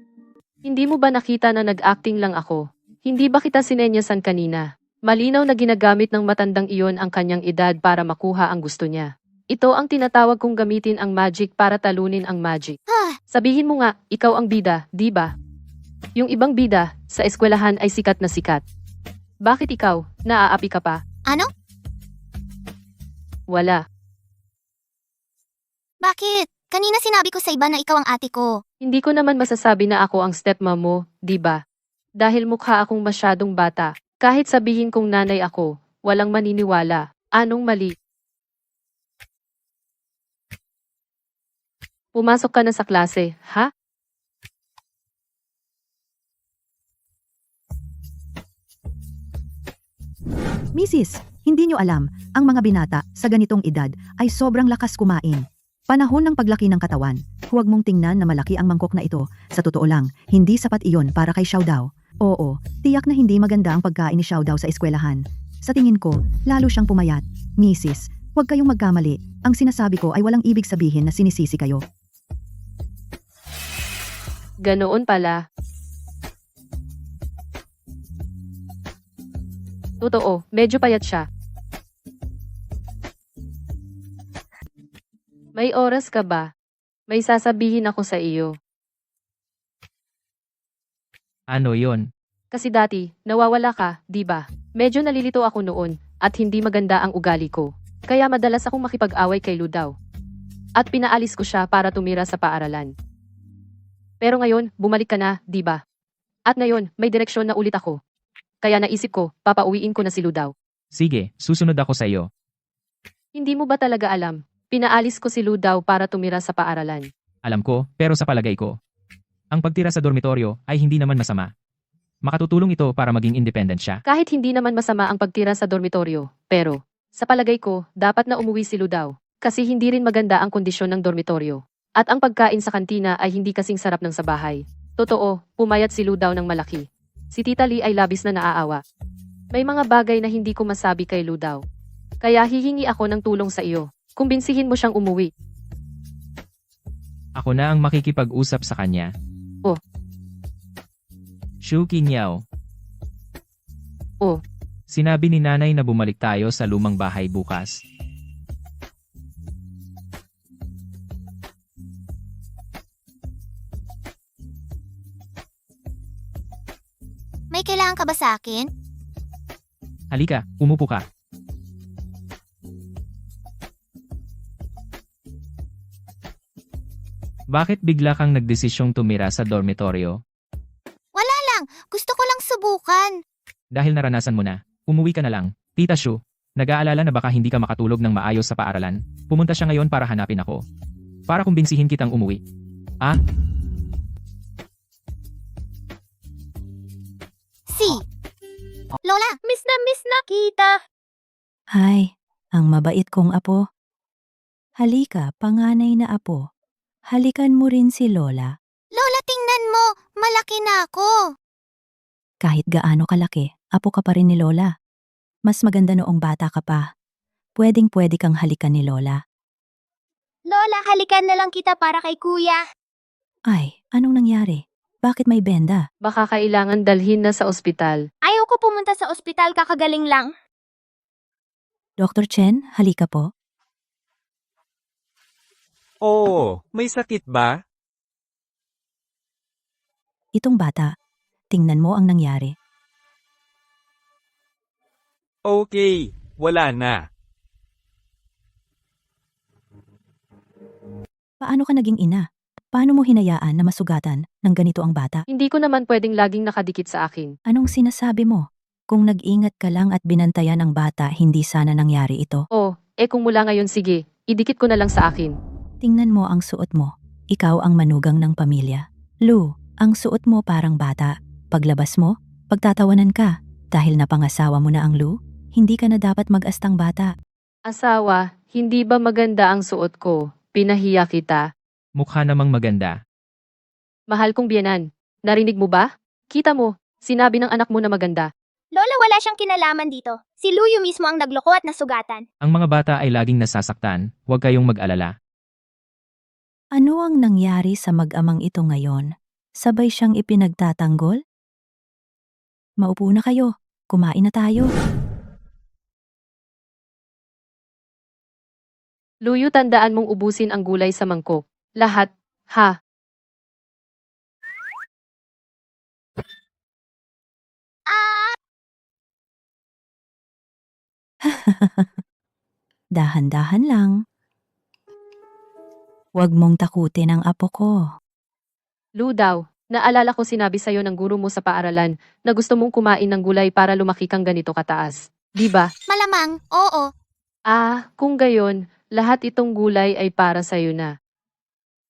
Hindi mo ba nakita na nag-acting lang ako? Hindi ba kita sinenyasan kanina? Malinaw na ginagamit ng matandang iyon ang kanyang edad para makuha ang gusto niya. Ito ang tinatawag kong gamitin ang magic para talunin ang magic. Sabihin mo nga, ikaw ang bida, di ba? Yung ibang bida, sa eskwelahan ay sikat na sikat. Bakit ikaw, naaapi ka pa? Ano? Wala. Bakit? Kanina sinabi ko sa iba na ikaw ang ate ko. Hindi ko naman masasabi na ako ang stepmom mo, di ba? Dahil mukha akong masyadong bata. Kahit sabihin kong nanay ako, walang maniniwala. Anong mali? Pumasok ka na sa klase, ha? Mrs., hindi nyo alam, ang mga binata sa ganitong edad ay sobrang lakas kumain. Panahon ng paglaki ng katawan, huwag mong tingnan na malaki ang mangkok na ito. Sa totoo lang, hindi sapat iyon para kay Xiaodao. Oo, tiyak na hindi maganda ang pagkain ni Xiaodao sa eskwelahan. Sa tingin ko, lalo siyang pumayat. Mrs., huwag kayong magkamali. Ang sinasabi ko ay walang ibig sabihin na sinisisi kayo. Ganoon pala. Totoo, medyo payat siya. May oras ka ba? May sasabihin ako sa iyo. Ano yon? Kasi dati, nawawala ka, di ba? Medyo nalilito ako noon, at hindi maganda ang ugali ko. Kaya madalas akong makipag-away kay Ludaw. At pinaalis ko siya para tumira sa paaralan. Pero ngayon, bumalik ka na, di ba? At ngayon, may direksyon na ulit ako. Kaya naisip ko, papauwiin ko na si Ludaw. Sige, susunod ako sa iyo. Hindi mo ba talaga alam? Pinaalis ko si Ludaw para tumira sa paaralan. Alam ko, pero sa palagay ko, ang pagtira sa dormitoryo ay hindi naman masama. Makatutulong ito para maging independent siya. Kahit hindi naman masama ang pagtira sa dormitoryo, pero, sa palagay ko, dapat na umuwi si Ludaw. Kasi hindi rin maganda ang kondisyon ng dormitoryo. At ang pagkain sa kantina ay hindi kasing sarap ng sa bahay. Totoo, pumayat si Ludaw ng malaki. Si Tita Lee ay labis na naaawa. May mga bagay na hindi ko masabi kay Ludaw. Kaya hihingi ako ng tulong sa iyo. Kumbinsihin mo siyang umuwi. Ako na ang makikipag-usap sa kanya. Oh. Shu Qingyao. Oh. Sinabi ni nanay na bumalik tayo sa lumang bahay bukas. May kailangan ka ba sa akin? Halika, umupo ka. Bakit bigla kang nagdesisyong tumira sa dormitoryo? Wala lang. Gusto ko lang subukan. Dahil naranasan mo na, umuwi ka na lang. Tita Shu, nag-aalala na baka hindi ka makatulog ng maayos sa paaralan. Pumunta siya ngayon para hanapin ako. Para kumbinsihin kitang umuwi. Ah? Si. Lola, miss na kita. Ay, ang mabait kong apo. Halika, panganay na apo. Halikan mo rin si Lola. Lola, tingnan mo. Malaki na ako. Kahit gaano kalaki, apo ka pa rin ni Lola. Mas maganda noong bata ka pa. Pwedeng-pwede kang halikan ni Lola. Lola, halikan na lang kita para kay kuya. Ay, anong nangyari? Bakit may benda? Baka kailangan dalhin na sa ospital. Ayaw ko pumunta sa ospital, kakagaling lang. Dr. Chen, halika po. Oo, may sakit ba? Itong bata. Tingnan mo ang nangyari. Okay, wala na. Paano ka naging ina? Paano mo hinayaan na masugatan ng ganito ang bata? Hindi ko naman pwedeng laging nakadikit sa akin. Anong sinasabi mo? Kung nag-ingat ka lang at binantayan ang bata, hindi sana nangyari ito. Oh, kung mula ngayon sige, idikit ko na lang sa akin. Tingnan mo ang suot mo. Ikaw ang manugang ng pamilya. Lu, ang suot mo parang bata. Paglabas mo, pagtatawanan ka. Dahil napangasawa mo na ang Lu, hindi ka na dapat mag-astang bata. Asawa, hindi ba maganda ang suot ko? Pinahiya kita. Mukha namang maganda. Mahal kong biyenan. Narinig mo ba? Kita mo, sinabi ng anak mo na maganda. Lola, wala siyang kinalaman dito. Si Luyo mismo ang nagloko at nasugatan. Ang mga bata ay laging nasasaktan, huwag kayong mag-alala. Ano ang nangyari sa mag-amang ito ngayon? Sabay siyang ipinagtatanggol? Maupo na kayo. Kumain na tayo. Luyo, tandaan mong ubusin ang gulay sa mangkok. Lahat, ha? Dahan-dahan lang. Huwag mong takutin ang apo ko. Lu daw, naalala ko sinabi sa'yo ng guro mo sa paaralan na gusto mong kumain ng gulay para lumaki kang ganito kataas. Di ba? Malamang, oo. Kung gayon, lahat itong gulay ay para sa'yo na.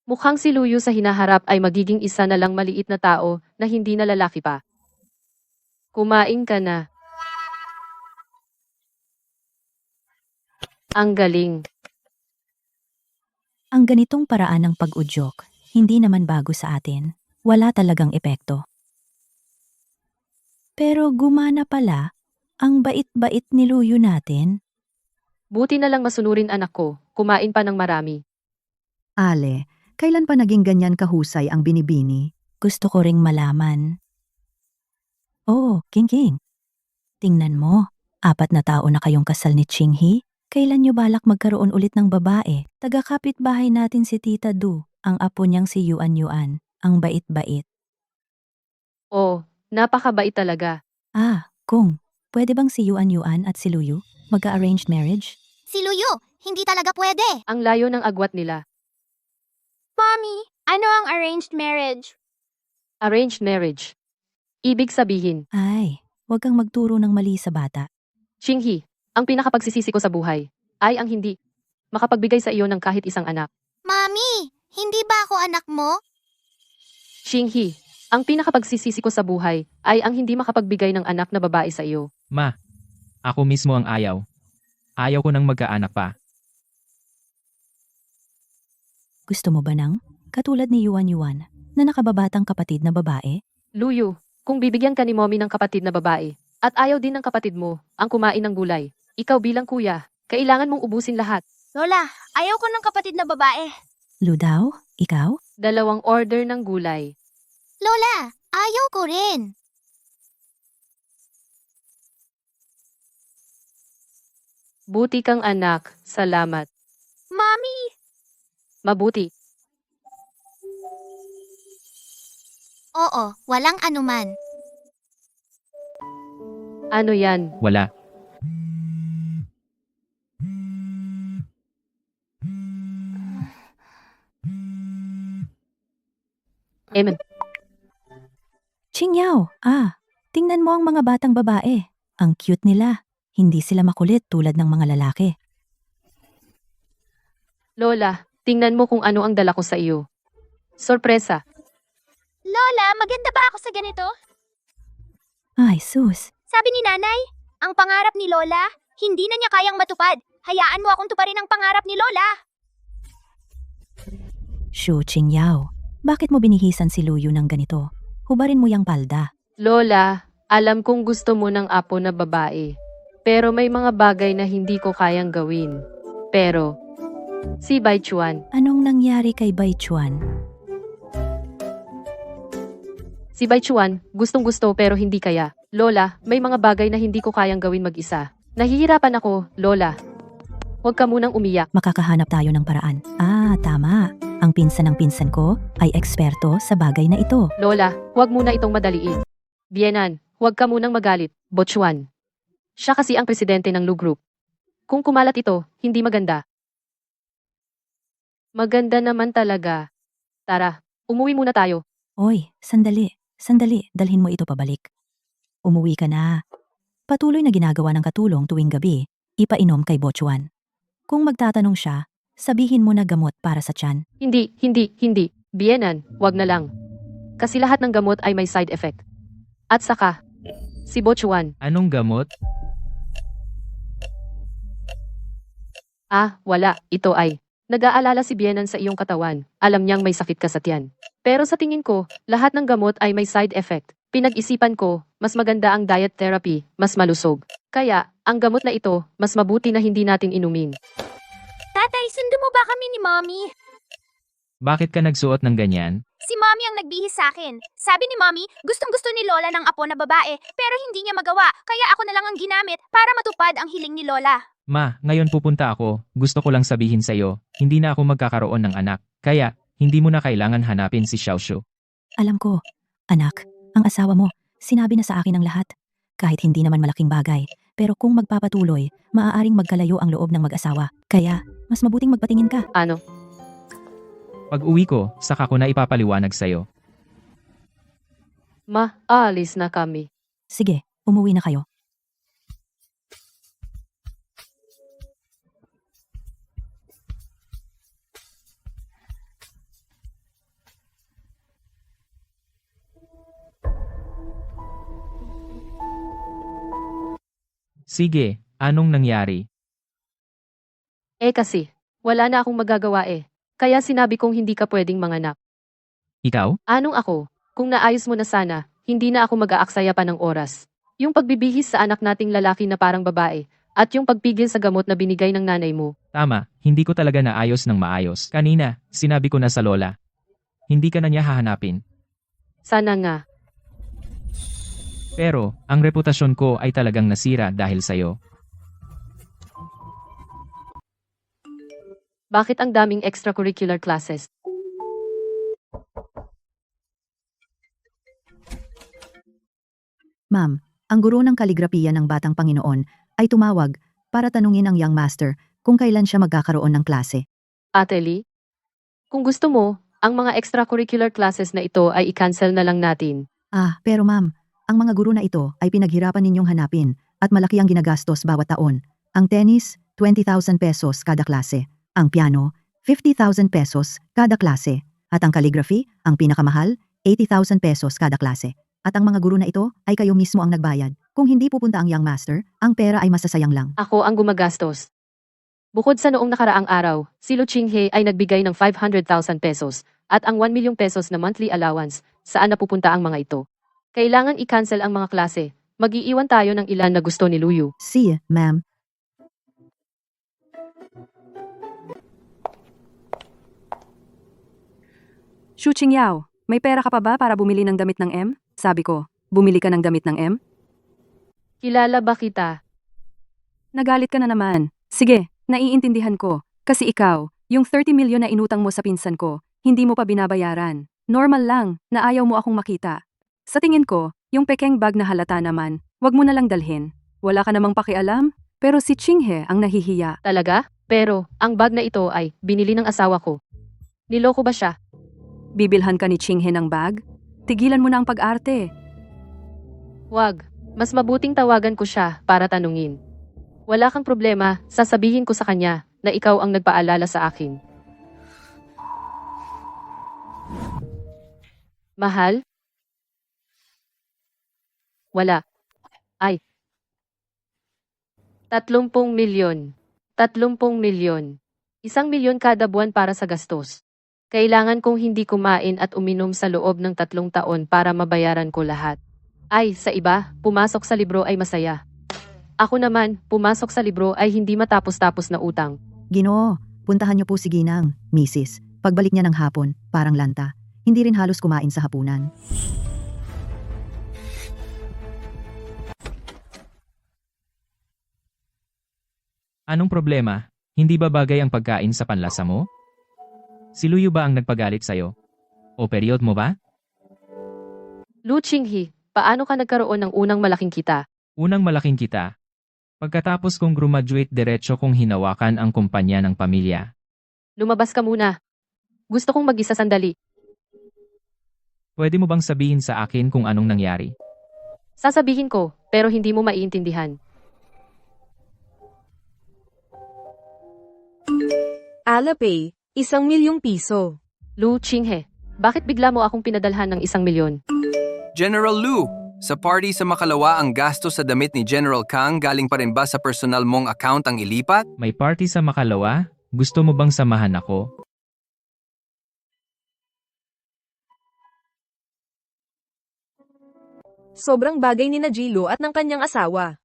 Mukhang si Luyo sa hinaharap ay magiging isa na lang maliit na tao na hindi na lalaki pa. Kumain ka na. Ang galing. Ang ganitong paraan ng pag-udyok, hindi naman bago sa atin. Wala talagang epekto. Pero gumana pala, ang bait-bait ni Luyo natin. Buti na lang masunurin anak ko, kumain pa ng marami. Ale, kailan pa naging ganyan kahusay ang binibini? Gusto ko ring malaman. Oo, King. Tingnan mo, 4 na taon na kayong kasal ni Chinghi. Kailan nyo balak magkaroon ulit ng babae? Taga-kapitbahay natin si Tita Du, ang apo niyang si Yuan. Ang bait-bait. Oh, napakabait talaga. Kung, pwede bang si Yuan at si Luyo mag-arranged marriage? Si Luyo, hindi talaga pwede. Ang layo ng agwat nila. Mommy, ano ang arranged marriage? Arranged marriage. Ibig sabihin, Ay, wag kang magturo ng mali sa bata. Chinghi, ang pinakapagsisisi ko sa buhay ay ang hindi makapagbigay sa iyo ng kahit isang anak. Mommy, hindi ba ako anak mo? Chinghi, ang pinakapagsisisi ko sa buhay ay ang hindi makapagbigay ng anak na babae sa iyo. Ma, ako mismo ang ayaw. Ayaw ko nang magkaanak pa. Gusto mo ba ng, katulad ni Yuan na nakababatang kapatid na babae? Luyo, kung bibigyan ka ni mommy ng kapatid na babae, at ayaw din ng kapatid mo ang kumain ng gulay, ikaw bilang kuya, kailangan mong ubusin lahat. Lola, ayaw ko ng kapatid na babae. Lu daw, ikaw? 2 order ng gulay. Lola, ayaw ko rin. Buti kang anak, salamat. Mommy, Mabuti. oo, walang anuman. Ano yan? Wala. Eman. Chingyaw, tingnan mo ang mga batang babae. Ang cute nila. Hindi sila makulit tulad ng mga lalaki. Lola, tingnan mo kung ano ang dala ko sa iyo. Sorpresa. Lola, maganda ba ako sa ganito? Ay, sus. Sabi ni nanay, ang pangarap ni Lola, hindi na niya kayang matupad. Hayaan mo akong tuparin ang pangarap ni Lola. Shu Chingyaw, bakit mo binihisan si Luyo ng ganito? Hubarin mo yang palda. Lola, alam kong gusto mo ng apo na babae. Pero may mga bagay na hindi ko kayang gawin. Pero, si Bai Chuan, Anong nangyari kay Bai Chuan? Si Bai Chuan, gustong-gusto pero hindi kaya. Lola, may mga bagay na hindi ko kayang gawin mag-isa. Nahihirapan ako, Lola. Huwag ka munang umiyak. Makakahanap tayo ng paraan. Tama. Ang pinsan ng pinsan ko ay eksperto sa bagay na ito. Lola, huwag muna itong madaliin. Bienan, huwag ka munang magalit, Bochuan. Siya kasi ang presidente ng Lu Group. Kung kumalat ito, hindi maganda. Maganda naman talaga. Tara, umuwi muna tayo. Oy, sandali. Dalhin mo ito pabalik. Umuwi ka na. Patuloy na ginagawa ng katulong tuwing gabi, ipainom kay Bochuan. Kung magtatanong siya, sabihin mo na gamot para sa tiyan. Hindi. Bienan, wag na lang. Kasi lahat ng gamot ay may side effect. At saka, si Bochuan, Anong gamot? wala, ito ay. Nag-aalala si Bienan sa iyong katawan, alam niyang may sakit ka sa tiyan. Pero sa tingin ko, lahat ng gamot ay may side effect. Pinag-isipan ko, mas maganda ang diet therapy, mas malusog. Kaya, ang gamot na ito, mas mabuti na hindi natin inumin. Tatay, sundo mo ba kami ni Mommy? Bakit ka nagsuot ng ganyan? Si Mommy ang nagbihis sa akin. Sabi ni Mommy, gustong-gusto ni Lola ng apo na babae, pero hindi niya magawa, kaya ako na lang ang ginamit para matupad ang hiling ni Lola. Ma, ngayon pupunta ako. Gusto ko lang sabihin sa'yo, hindi na ako magkakaroon ng anak. Kaya, hindi mo na kailangan hanapin si Xiaoshu. Alam ko, anak, ang asawa mo, sinabi na sa akin ang lahat. Kahit hindi naman malaking bagay, pero kung magpapatuloy, maaaring magkalayo ang loob ng mag-asawa. Kaya, mas mabuting magpatingin ka. Ano? Pag uwi ko, saka ko na ipapaliwanag sa'yo. Ma, aalis na kami. Sige, umuwi na kayo. Sige, anong nangyari? Kasi, wala na akong magagawa Kaya sinabi kong hindi ka pwedeng manganak. Ikaw? Anong ako? Kung naayos mo na sana, hindi na ako mag-aaksaya pa ng oras. Yung pagbibihis sa anak nating lalaki na parang babae, at yung pagpigil sa gamot na binigay ng nanay mo. Tama, hindi ko talaga naayos ng maayos. Kanina, sinabi ko na sa lola. Hindi ka na niya hahanapin. Sana nga. Pero, ang reputasyon ko ay talagang nasira dahil sa'yo. Bakit ang daming extracurricular classes? Ma'am, ang guro ng kaligrapiya ng Batang Panginoon ay tumawag para tanungin ang young master kung kailan siya magkakaroon ng klase. Ate Lee? Kung gusto mo, ang mga extracurricular classes na ito ay i-cancel na lang natin. Pero ma'am, ang mga guro na ito ay pinaghirapan ninyong hanapin at malaki ang ginagastos bawat taon. Ang tennis, 20,000 pesos kada klase. Ang piano, 50,000 pesos kada klase. At ang calligraphy, ang pinakamahal, 80,000 pesos kada klase. At ang mga guro na ito ay kayo mismo ang nagbayad. Kung hindi pupunta ang young master, ang pera ay masasayang lang. Ako ang gumagastos. Bukod sa noong nakaraang araw, si Lu Qinghe ay nagbigay ng 500,000 pesos at ang 1 milyong pesos na monthly allowance. Saan napupunta ang mga ito? Kailangan i-cancel ang mga klase. Mag-iiwan tayo ng ilan na gusto ni Luyu. See, ma'am. Shu Qingyao, may pera ka pa ba para bumili ng damit ng M? Sabi ko, bumili ka ng damit ng M? Kilala ba kita? Nagalit ka na naman. Sige, naiintindihan ko. Kasi ikaw, yung 30 milyon na inutang mo sa pinsan ko, hindi mo pa binabayaran. Normal lang, na ayaw mo akong makita. Sa tingin ko, yung pekeng bag na halata naman, wag mo na lang dalhin. Wala ka namang pakialam, pero si Qinghe ang nahihiya. Talaga? Pero, ang bag na ito ay binili ng asawa ko. Niloko ba siya? Bibilhan ka ni Qinghe ng bag? Tigilan mo na ang pag-arte. Wag. Mas mabuting tawagan ko siya para tanungin. Wala kang problema, sasabihin ko sa kanya na ikaw ang nagpaalala sa akin. Mahal? Wala. Ay. 30 milyon. 30 milyon. 1 milyon kada buwan para sa gastos. Kailangan kong hindi kumain at uminom sa loob ng 3 taon para mabayaran ko lahat. Ay, sa iba, pumasok sa libro ay masaya. Ako naman, pumasok sa libro ay hindi matapos-tapos na utang. Ginoo, puntahan niyo po si Ginang, Mrs. Pagbalik niya ng hapon, parang lanta. Hindi rin halos kumain sa hapunan. Anong problema? Hindi ba bagay ang pagkain sa panlasa mo? Si Luyo ba ang nagpagalit sa'yo? O period mo ba? Lu Qinghe, paano ka nagkaroon ng unang malaking kita? Unang malaking kita. Pagkatapos kong graduate diretso kong hinawakan ang kumpanya ng pamilya. Lumabas ka muna. Gusto kong mag-isa sandali. Pwede mo bang sabihin sa akin kung anong nangyari? Sasabihin ko, pero hindi mo maiintindihan. Alipay, 1,000,000 piso. Lu Qinghe, bakit bigla mo akong pinadalhan ng 1,000,000? General Lu, sa party sa Makalawa ang gasto sa damit ni General Kang galing pa rin ba sa personal mong account ang ilipat? May party sa Makalawa? Gusto mo bang samahan ako? Sobrang bagay ni Najilo at ng kanyang asawa.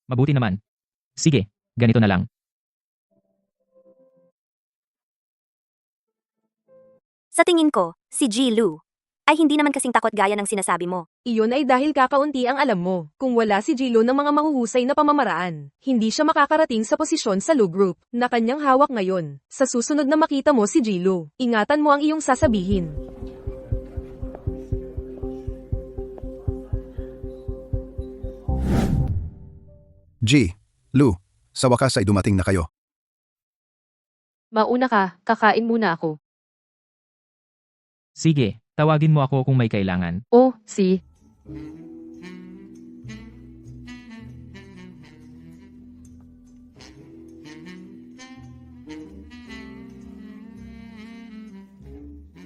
Mabuti naman. Sige, ganito na lang. Sa tingin ko, si Ji Lu ay hindi naman kasing takot gaya ng sinasabi mo. Iyon ay dahil kakaunti ang alam mo. Kung wala si Jilo ng mga mahuhusay na pamamaraan, hindi siya makakarating sa posisyon sa Lu Group na kanyang hawak ngayon. Sa susunod na makita mo si Jilo, ingatan mo ang iyong sasabihin. G, Lu, sa wakas ay dumating na kayo. Mauna ka, kakain muna ako. Sige, tawagin mo ako kung may kailangan. Oh, si.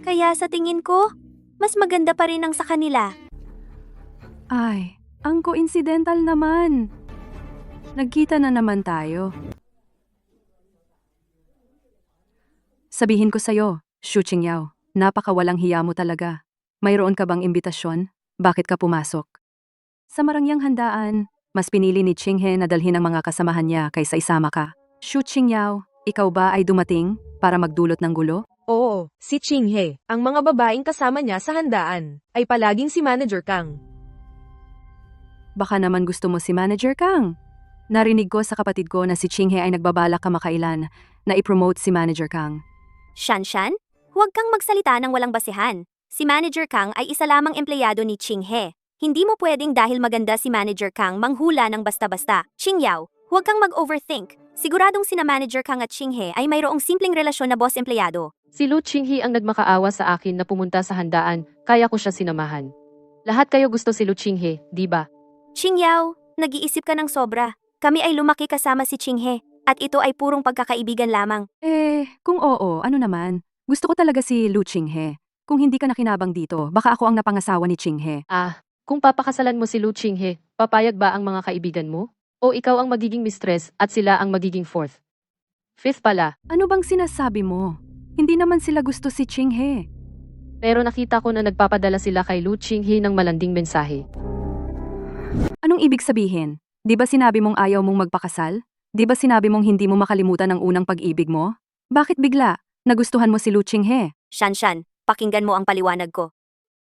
Kaya sa tingin ko, mas maganda pa rin ang sa kanila. Ay, ang coincidental naman. Nagkita na naman tayo. Sabihin ko sa'yo, Xu Qingyao, napakawalang hiya mo talaga. Mayroon ka bang imbitasyon? Bakit ka pumasok? Sa marangyang handaan, mas pinili ni Qinghe na dalhin ang mga kasamahan niya kaysa isama ka. Xu Qingyao, ikaw ba ay dumating para magdulot ng gulo? Oo, si Qinghe, ang mga babaeng kasama niya sa handaan, ay palaging si Manager Kang. Baka naman gusto mo si Manager Kang. Narinig ko sa kapatid ko na si Qinghe ay nagbabalak kamakailan na i-promote si Manager Kang. Shanshan, huwag kang magsalita ng walang basihan. Si Manager Kang ay isa lamang empleyado ni Qinghe. Hindi mo pwedeng dahil maganda si Manager Kang manghula ng basta-basta. Qingyao, huwag kang mag-overthink. Siguradong sina Manager Kang at Qinghe ay mayroong simpleng relasyon na boss-empleyado. Si Lu Qinghe ang nagmakaawa sa akin na pumunta sa handaan, kaya ko siya sinamahan. Lahat kayo gusto si Lu Qinghe, di ba? Qingyao, nag-iisip ka ng sobra. Kami ay lumaki kasama si Qinghe, at ito ay purong pagkakaibigan lamang. Kung oo, ano naman? Gusto ko talaga si Lu Qinghe. Kung hindi ka nakinabang dito, baka ako ang napangasawa ni Qinghe. Kung papakasalan mo si Lu Qinghe, papayag ba ang mga kaibigan mo? O ikaw ang magiging mistress at sila ang magiging fourth? Fifth pala, Ano bang sinasabi mo? Hindi naman sila gusto si Qinghe. pero nakita ko na nagpapadala sila kay Lu Qinghe ng malanding mensahe. Anong ibig sabihin? Di ba sinabi mong ayaw mong magpakasal? Di ba sinabi mong hindi mo makalimutan ang unang pag-ibig mo? Bakit bigla? Nagustuhan mo si Lu Qinghe? Shanshan, pakinggan mo ang paliwanag ko.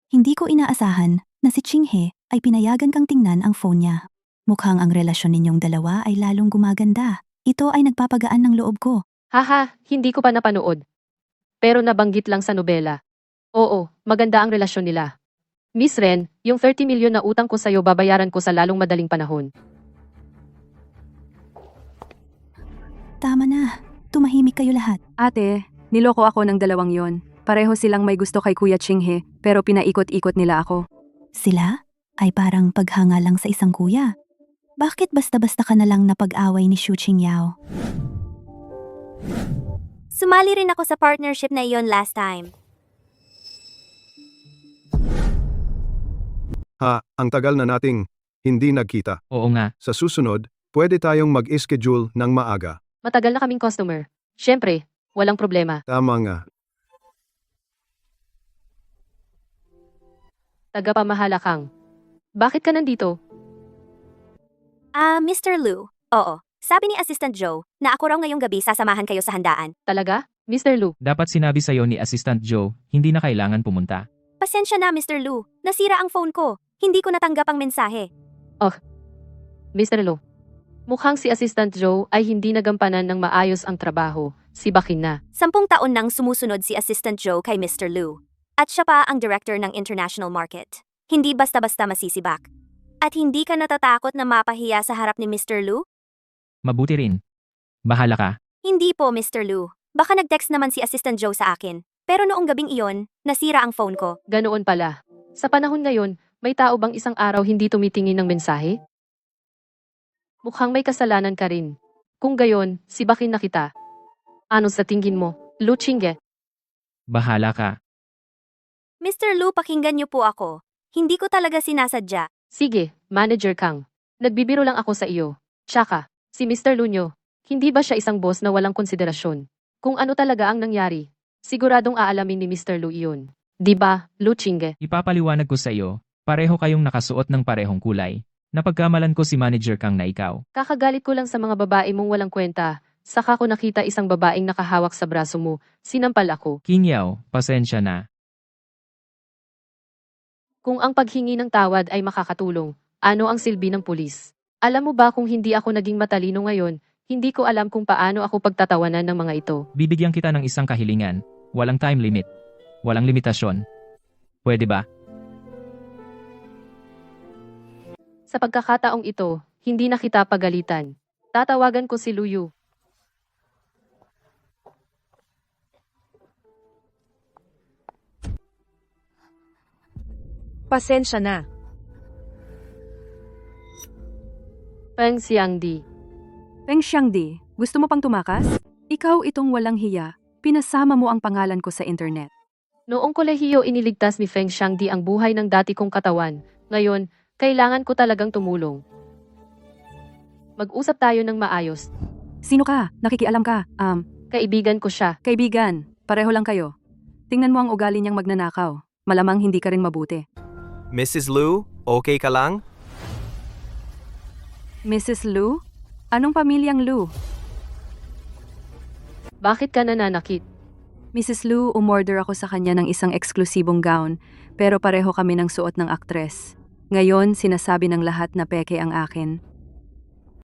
Hindi ko inaasahan na si Qinghe ay pinayagan kang tingnan ang phone niya. Mukhang ang relasyon ninyong dalawa ay lalong gumaganda. Ito ay nagpapagaan ng loob ko. Haha, hindi ko pa napanood. Pero nabanggit lang sa nobela. Oo, maganda ang relasyon nila. Miss Ren, yung 30 milyon na utang ko sa'yo babayaran ko sa lalong madaling panahon. Tama na. Tumahimik kayo lahat. Ate, niloko ako ng dalawang yon. Pareho silang may gusto kay Kuya Qinghe, pero pinaikot-ikot nila ako. Sila ay parang paghanga lang sa isang kuya. Bakit basta-basta ka na lang napag-away ni Xu Qingyao? Sumali rin ako sa partnership na iyon last time. Ang tagal na nating hindi nagkita. Oo nga, Sa susunod, pwede tayong mag-schedule ng maaga. Matagal na kaming customer. Siyempre, walang problema. Tama nga. Tagapamahala kang. Bakit ka nandito? Mr. Lu, oo. Sabi ni Assistant Joe na ako raw ngayong gabi sasamahan kayo sa handaan. Talaga? Mr. Lu, dapat sinabi sa'yo ni Assistant Joe, hindi na kailangan pumunta. Pasensya na, Mr. Lu. Nasira ang phone ko. Hindi ko natanggap ang mensahe. Mr. Lu. Mukhang si Assistant Joe ay hindi nagampanan ng maayos ang trabaho. Si Bakin na. 10 taon nang sumusunod si Assistant Joe kay Mr. Lu. At siya pa ang director ng international market. Hindi basta-basta masisibak. At hindi ka natatakot na mapahiya sa harap ni Mr. Lu? Mabuti rin. Bahala ka. Hindi po, Mr. Lu. Baka nag-text naman si Assistant Joe sa akin. Pero noong gabing iyon, nasira ang phone ko. Ganoon pala. Sa panahon ngayon, may tao bang isang araw hindi tumitingin ng mensahe? Mukhang may kasalanan ka rin. Kung gayon, si Bakin na kita. Ano sa tingin mo, Lu Chinghe? Bahala ka. Mr. Lu, pakinggan niyo po ako. Hindi ko talaga sinasadya. Sige, Manager Kang. Nagbibiro lang ako sa iyo. Tsaka, si Mr. Lu nyo, hindi ba siya isang boss na walang konsiderasyon? Kung ano talaga ang nangyari, siguradong aalamin ni Mr. Lu iyon. Di ba, Lu Chinghe? Ipapaliwanag ko sa iyo, pareho kayong nakasuot ng parehong kulay. Napagkamalan ko si Manager Kang na ikaw. Kakagalit ko lang sa mga babae mong walang kwenta. Saka ko nakita isang babaeng nakahawak sa braso mo. Sinampal ako. King Yao, pasensya na. Kung ang paghingi ng tawad ay makakatulong, ano ang silbi ng pulis? Alam mo ba kung hindi ako naging matalino ngayon, hindi ko alam kung paano ako pagtatawanan ng mga ito. Bibigyan kita ng isang kahilingan. Walang time limit. Walang limitasyon. Pwede ba? Sa pagkakataong ito, hindi na kita pagalitan. Tatawagan ko si Luyu. Pasensya na. Peng Xiangdi. Peng Xiangdi, gusto mo pang tumakas? Ikaw itong walang hiya. Pinasama mo ang pangalan ko sa internet. Noong kolehiyo iniligtas ni Feng Xiangdi ang buhay ng dati kong katawan. Ngayon, kailangan ko talagang tumulong. Mag-usap tayo ng maayos. Sino ka? Nakikialam ka? Kaibigan ko siya. Kaibigan, pareho lang kayo. Tingnan mo ang ugali niyang magnanakaw. Malamang hindi ka rin mabuti. Mrs. Lu, okay ka lang? Mrs. Lu? Anong pamilyang Lu? Bakit ka nananakit? Mrs. Lu, umorder ako sa kanya ng isang eksklusibong gown, pero pareho kami ng suot ng aktres. Ngayon, sinasabi ng lahat na peke ang akin.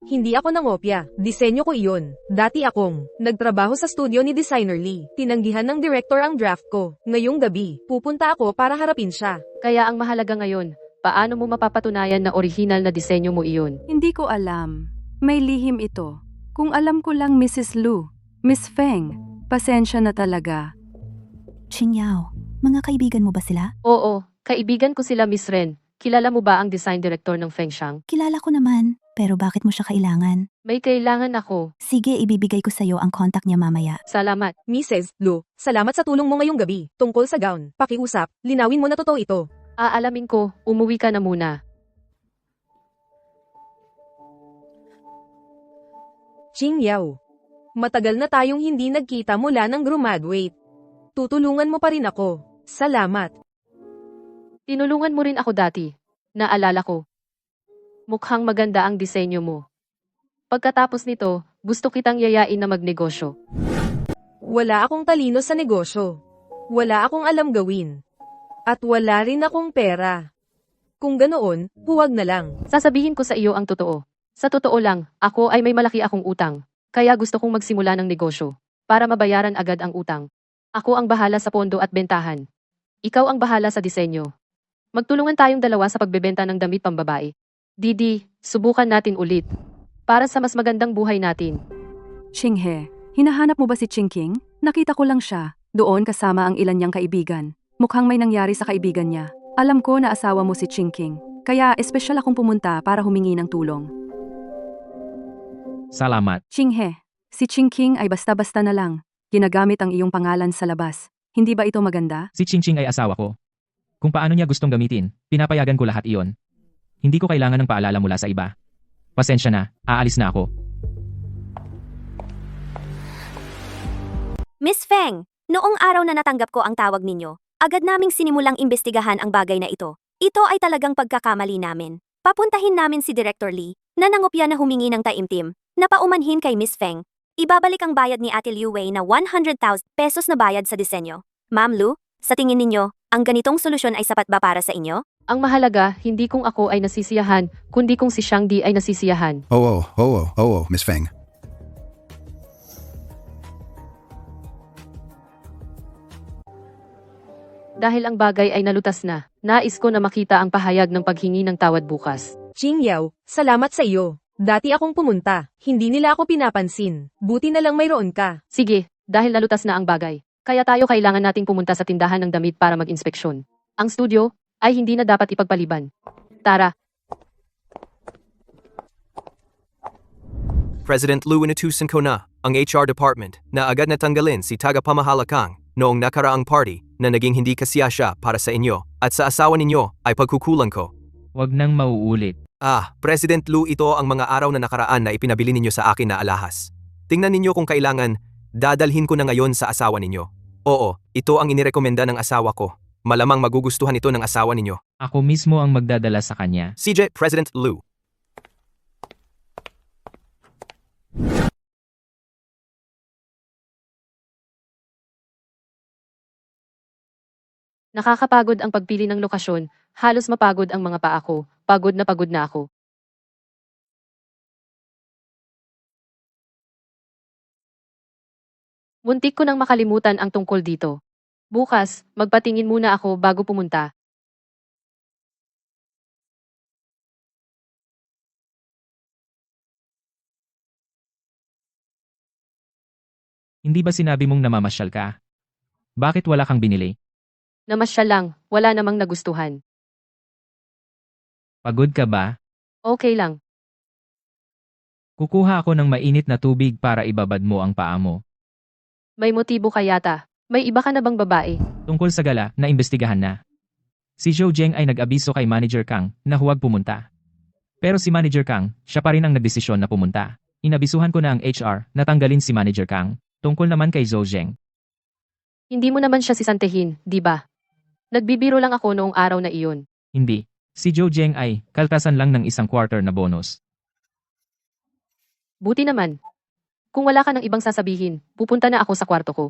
Hindi ako nangopya. Disenyo ko iyon. Dati akong nagtrabaho sa studio ni Designer Lee. Tinanggihan ng director ang draft ko. Ngayong gabi, pupunta ako para harapin siya. Kaya ang mahalaga ngayon, paano mo mapapatunayan na orihinal na disenyo mo iyon? Hindi ko alam. May lihim ito. Kung alam ko lang Mrs. Lu, Miss Feng, pasensya na talaga. Qingyao, mga kaibigan mo ba sila? Oo, kaibigan ko sila Miss Ren. Kilala mo ba ang design director ng Feng Xiang? Kilala ko naman, pero bakit mo siya kailangan? May kailangan ako. Sige, ibibigay ko sa'yo ang contact niya mamaya. Salamat. Mrs. Lu, salamat sa tulong mo ngayong gabi. Tungkol sa gown, pakiusap, linawin mo na totoo ito. Aalamin ko, umuwi ka na muna. Ching Yao. Matagal na tayong hindi nagkita mula nang graduate. Tutulungan mo pa rin ako. Salamat. Tinulungan mo rin ako dati. Naalala ko. Mukhang maganda ang disenyo mo. Pagkatapos nito, gusto kitang yayain na magnegosyo. Wala akong talino sa negosyo. Wala akong alam gawin. At wala rin akong pera. Kung ganoon, huwag na lang. Sasabihin ko sa iyo ang totoo. Sa totoo lang, ako ay may malaki akong utang. Kaya gusto kong magsimula ng negosyo. Para mabayaran agad ang utang. Ako ang bahala sa pondo at bentahan. Ikaw ang bahala sa disenyo. Magtulungan tayong dalawa sa pagbebenta ng damit pambabae. Didi, subukan natin ulit. Para sa mas magandang buhay natin. Qinghe, hinahanap mo ba si Qingqing? Nakita ko lang siya. Doon kasama ang ilan niyang kaibigan. Mukhang may nangyari sa kaibigan niya. Alam ko na asawa mo si Qingqing. Kaya espesyal akong pumunta para humingi ng tulong. Salamat. Qinghe, si Qingqing ay basta-basta na lang. Ginagamit ang iyong pangalan sa labas. Hindi ba ito maganda? Si Chingching ay asawa ko. Kung paano niya gustong gamitin, pinapayagan ko lahat iyon. Hindi ko kailangan ng paalala mula sa iba. Pasensya na, aalis na ako. Miss Feng, noong araw na natanggap ko ang tawag ninyo, agad naming sinimulang imbestigahan ang bagay na ito. Ito ay talagang pagkakamali namin. Papuntahin namin si Director Lee, na nangopya na humingi ng taimtim, na paumanhin kay Miss Feng. Ibabalik ang bayad ni Ate Liu Wei na 100,000 pesos na bayad sa disenyo. Ma'am Lu, sa tingin ninyo, ang ganitong solusyon ay sapat ba para sa inyo? Ang mahalaga, hindi kung ako ay nasisiyahan, kundi kung si Shangdi ay nasisiyahan. Miss Feng. Dahil ang bagay ay nalutas na, nais ko na makita ang pahayag ng paghingi ng tawad bukas. Qingyao, salamat sa iyo. Dati akong pumunta, hindi nila ako pinapansin. Buti na lang mayroon ka. Sige, dahil nalutas na ang bagay. Kaya tayo kailangan nating pumunta sa tindahan ng damit para mag-inspeksyon. Ang studio ay hindi na dapat ipagpaliban. Tara. President Lu, inutusan ko na ang HR department na agad na tanggalin si tagapamahalakang noong nakaraang party na naging hindi kasiyasya para sa inyo at sa asawa ninyo ay pagkukulang ko. Huwag nang mauulit. President Lu, ito ang mga araw na nakaraan na ipinabili ninyo sa akin na alahas. Tingnan ninyo kung kailangan, dadalhin ko na ngayon sa asawa ninyo. Oo, ito ang inirekomenda ng asawa ko. Malamang magugustuhan ito ng asawa ninyo. Ako mismo ang magdadala sa kanya. CJ, President Lu. Nakakapagod ang pagpili ng lokasyon, halos mapagod ang mga paa ko, pagod na ako. Muntik ko nang makalimutan ang tungkol dito. Bukas, magpatingin muna ako bago pumunta. Hindi ba sinabi mong namamasyal ka? Bakit wala kang binili? Namasyal lang, wala namang nagustuhan. Pagod ka ba? Okay lang. Kukuha ako ng mainit na tubig para ibabad mo ang paa mo. May motibo ka yata. May iba ka na bang babae? Tungkol sa gala, naimbestigahan na. Si Zhou Zheng ay nag-abiso kay Manager Kang na huwag pumunta. Pero si Manager Kang, siya pa rin ang nagdesisyon na pumunta. Inabisuhan ko na ang HR na tanggalin si Manager Kang. Tungkol naman kay Zhou Zheng. Hindi mo naman siya sisantehin, di ba? Nagbibiro lang ako noong araw na iyon. Hindi. Si Zhou Zheng ay kaltasan lang ng 1/4 na bonus. Buti naman. Kung wala ka ng ibang sasabihin, pupunta na ako sa kwarto ko.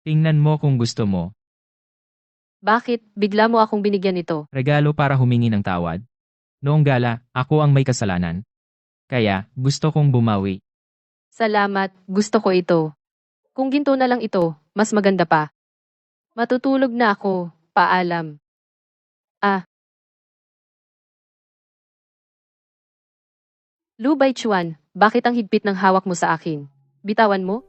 Tingnan mo kung gusto mo. Bakit? Bigla mo akong binigyan nito. Regalo para humingi ng tawad. Noong gala, ako ang may kasalanan. Kaya, gusto kong bumawi. Salamat, gusto ko ito. Kung ginto na lang ito, mas maganda pa. Matutulog na ako, paalam. Lu Baichuan, bakit ang higpit ng hawak mo sa akin? Bitawan mo?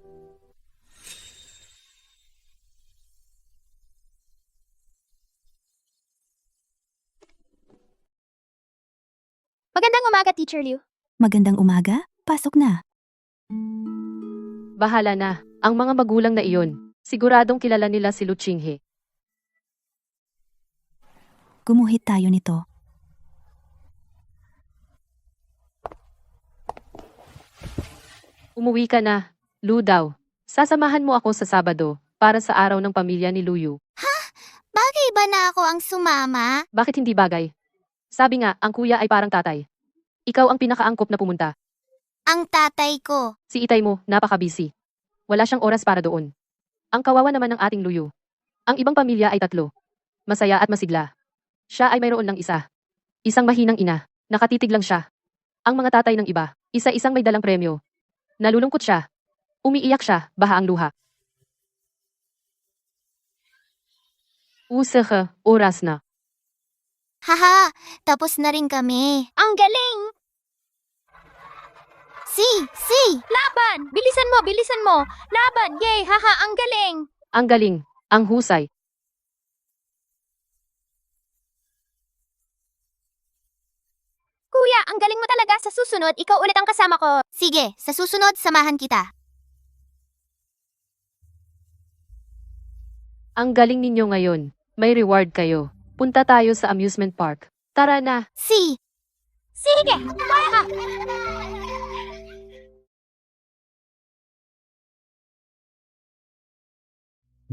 Magandang umaga, Teacher Liu. Magandang umaga, pasok na. Bahala na, ang mga magulang na iyon. Siguradong kilala nila si Lu Qinghe. Gumuhit tayo nito. Umuwi ka na, Lu daw. Sasamahan mo ako sa Sabado, para sa araw ng pamilya ni Luyu. Bagay ba na ako ang sumama? Bakit hindi bagay? Sabi nga, ang kuya ay parang tatay. Ikaw ang pinakaangkop na pumunta. Ang tatay ko. Si itay mo, napaka-busy. Wala siyang oras para doon. Ang kawawa naman ng ating Luyu. Ang ibang pamilya ay 3. Masaya at masigla. Siya ay mayroon ng isa. Isang mahinang ina. Nakatitig lang siya. Ang mga tatay ng iba, isa-isang may dalang premyo. Nalulungkot siya. Umiiyak siya, baha ang luha. Usaha, oras na. Haha, tapos na rin kami. Ang galing! Si! Laban! Bilisan mo! Laban! Yay! Haha, ang galing! Ang galing, ang husay. Kuya, ang galing mo talaga. Sa susunod, ikaw ulit ang kasama ko. Sige, sa susunod, samahan kita. Ang galing ninyo ngayon. May reward kayo. Punta tayo sa amusement park. Tara na. Sige! Kaya!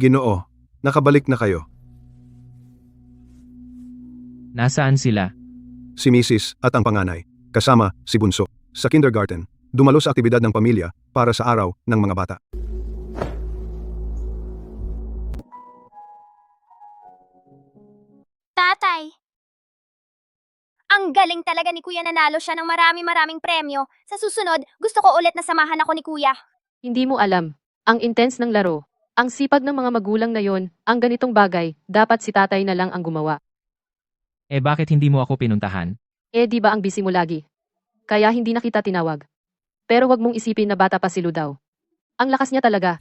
Ginoo, nakabalik na kayo. Nasaan sila? Si Mrs. at ang panganay, kasama si Bunso, sa kindergarten, dumalo sa aktibidad ng pamilya para sa araw ng mga bata. Tatay, Ang galing talaga ni Kuya, nanalo siya ng marami-maraming premyo. Sa susunod, gusto ko ulit na samahan ako ni Kuya. Hindi mo alam. Ang intense ng laro. Ang sipag ng mga magulang na yon, ang ganitong bagay, dapat si tatay na lang ang gumawa. Eh bakit hindi mo ako pinuntahan? Eh di ba ang busy mo lagi? Kaya hindi na kita tinawag. Pero wag mong isipin na bata pa si Lu daw. Ang lakas niya talaga.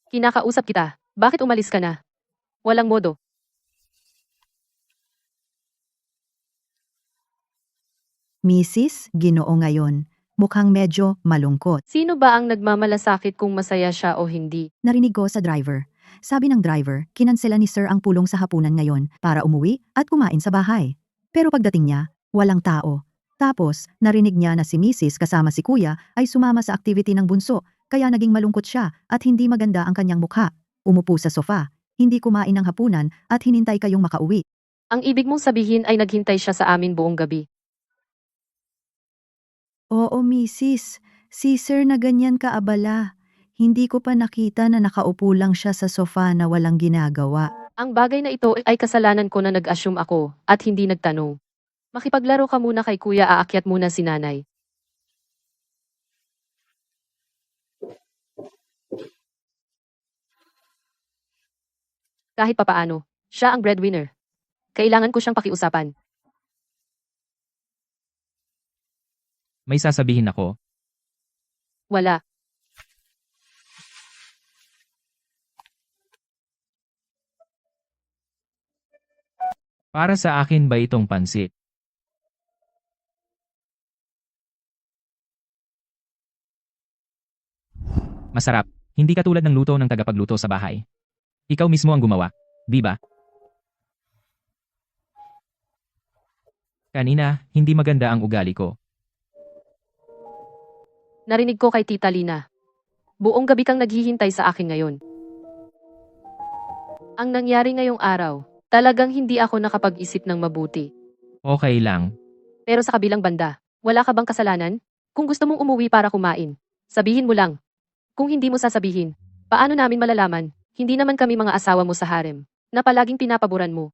Kinakausap kita. Bakit umalis ka na? Walang modo. Mrs. Ginoo ngayon, mukhang medyo malungkot. Sino ba ang nagmamalasakit kung masaya siya o hindi? Narinig ko sa driver. Sabi ng driver, kinansela ni Sir ang pulong sa hapunan ngayon para umuwi at kumain sa bahay. Pero pagdating niya, walang tao. Tapos, narinig niya na si Mrs. kasama si Kuya ay sumama sa activity ng bunso, kaya naging malungkot siya at hindi maganda ang kanyang mukha. Umupo sa sofa, hindi kumain ng hapunan at hinintay kayong makauwi. Ang ibig mong sabihin ay naghintay siya sa amin buong gabi. Oo, Mrs. Si Sir na ganyan kaabala. Hindi ko pa nakita na nakaupo lang siya sa sofa na walang ginagawa. Ang bagay na ito ay kasalanan ko na nag-assume ako at hindi nagtanong. Makipaglaro ka muna kay Kuya, aakyat muna si Nanay. Kahit papaano, siya ang breadwinner. Kailangan ko siyang pakiusapan. May sasabihin ako. Wala. Para sa akin ba itong pansit? Masarap. Hindi katulad ng luto ng tagapagluto sa bahay. Ikaw mismo ang gumawa, di ba? Kanina, hindi maganda ang ugali ko. Narinig ko kay Tita Lina. Buong gabi kang naghihintay sa akin ngayon. Ang nangyari ngayong araw, talagang hindi ako nakapag-isip ng mabuti. Okay lang. Pero sa kabilang banda, wala ka bang kasalanan? Kung gusto mong umuwi para kumain, sabihin mo lang. Kung hindi mo sasabihin, paano namin malalaman? Hindi naman kami mga asawa mo sa harem, na palaging pinapaboran mo.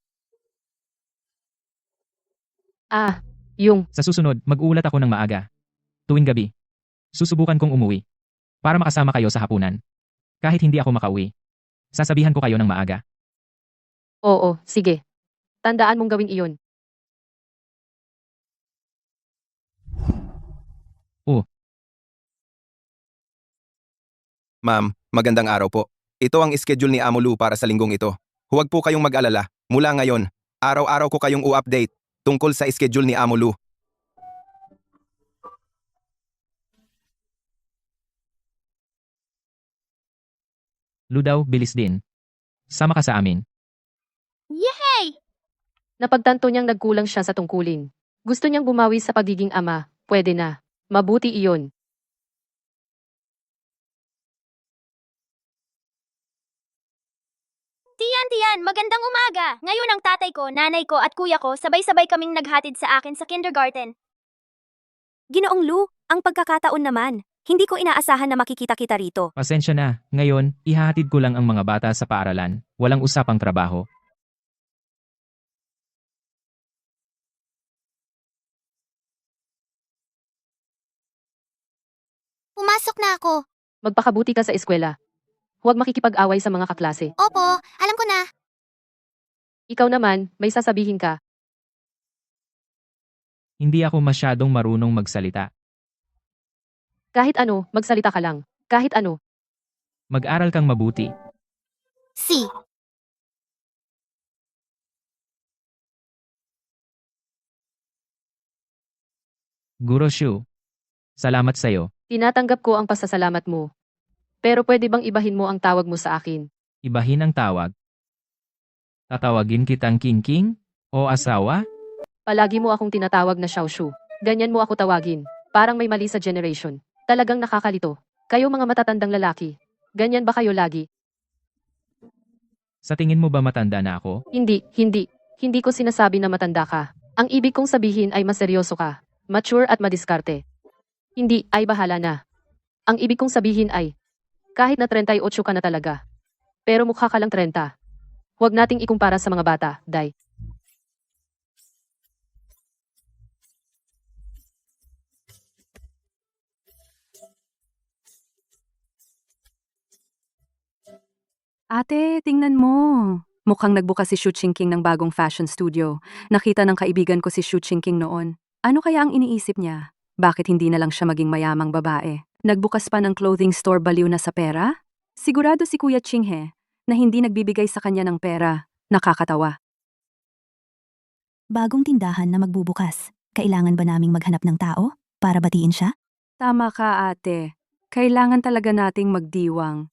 Sa susunod, mag-uulat ako ng maaga. Tuwing gabi. Susubukan kong umuwi. Para makasama kayo sa hapunan. Kahit hindi ako makauwi. Sasabihan ko kayo ng maaga. Oo, sige. Tandaan mong gawin iyon. Ma'am, magandang araw po. Ito ang schedule ni Amo Lu para sa linggong ito. Huwag po kayong mag-alala. Mula ngayon, araw-araw ko kayong u-update tungkol sa schedule ni Amo Lu. Lu daw, bilis din. Sama ka sa amin. Yay! Napagtanto niyang nagkulang siya sa tungkulin. Gusto niyang bumawi sa pagiging ama, pwede na. Mabuti iyon. Tiyan, magandang umaga! Ngayon ang tatay ko, nanay ko at kuya ko sabay-sabay kaming naghatid sa akin sa kindergarten. Ginoong Lu, ang pagkakataon naman. Hindi ko inaasahan na makikita kita rito. Pasensya na. Ngayon, ihahatid ko lang ang mga bata sa paaralan. Walang usapang trabaho. Pumasok na ako. Magpakabuti ka sa eskwela. Huwag makikipag-away sa mga kaklase. Opo, alam ko na. Ikaw naman, may sasabihin ka. Hindi ako masyadong marunong magsalita. Kahit ano, magsalita ka lang. Kahit ano. Mag-aral kang mabuti. Si. Guro Shu. Salamat sa'yo. Tinatanggap ko ang pasasalamat mo. Pero pwede bang ibahin mo ang tawag mo sa akin? Ibahin ang tawag. Tatawagin kitang King o asawa? Palagi mo akong tinatawag na Xiaoshu. Ganyan mo ako tawagin. Parang may mali sa generation. Talagang nakakalito. Kayo mga matatandang lalaki. Ganyan ba kayo lagi? Sa tingin mo ba matanda na ako? Hindi. Hindi ko sinasabi na matanda ka. Ang ibig kong sabihin ay maseryoso ka. Mature at madiskarte. Hindi, ay bahala na. Ang ibig kong sabihin ay, kahit na 38 ka na talaga. Pero mukha ka lang 30. Huwag nating ikumpara sa mga bata, Day. Ate, tingnan mo. Mukhang nagbukas si Shu Qingqing ng bagong fashion studio. Nakita ng kaibigan ko si Shu Qingqing noon. Ano kaya ang iniisip niya? Bakit hindi na lang siya maging mayamang babae? Nagbukas pa ng clothing store baliw na sa pera? Sigurado si Kuya Qinghe na hindi nagbibigay sa kanya ng pera. Nakakatawa. Bagong tindahan na magbubukas. Kailangan ba naming maghanap ng tao para batiin siya? Tama ka, ate. Kailangan talaga nating magdiwang.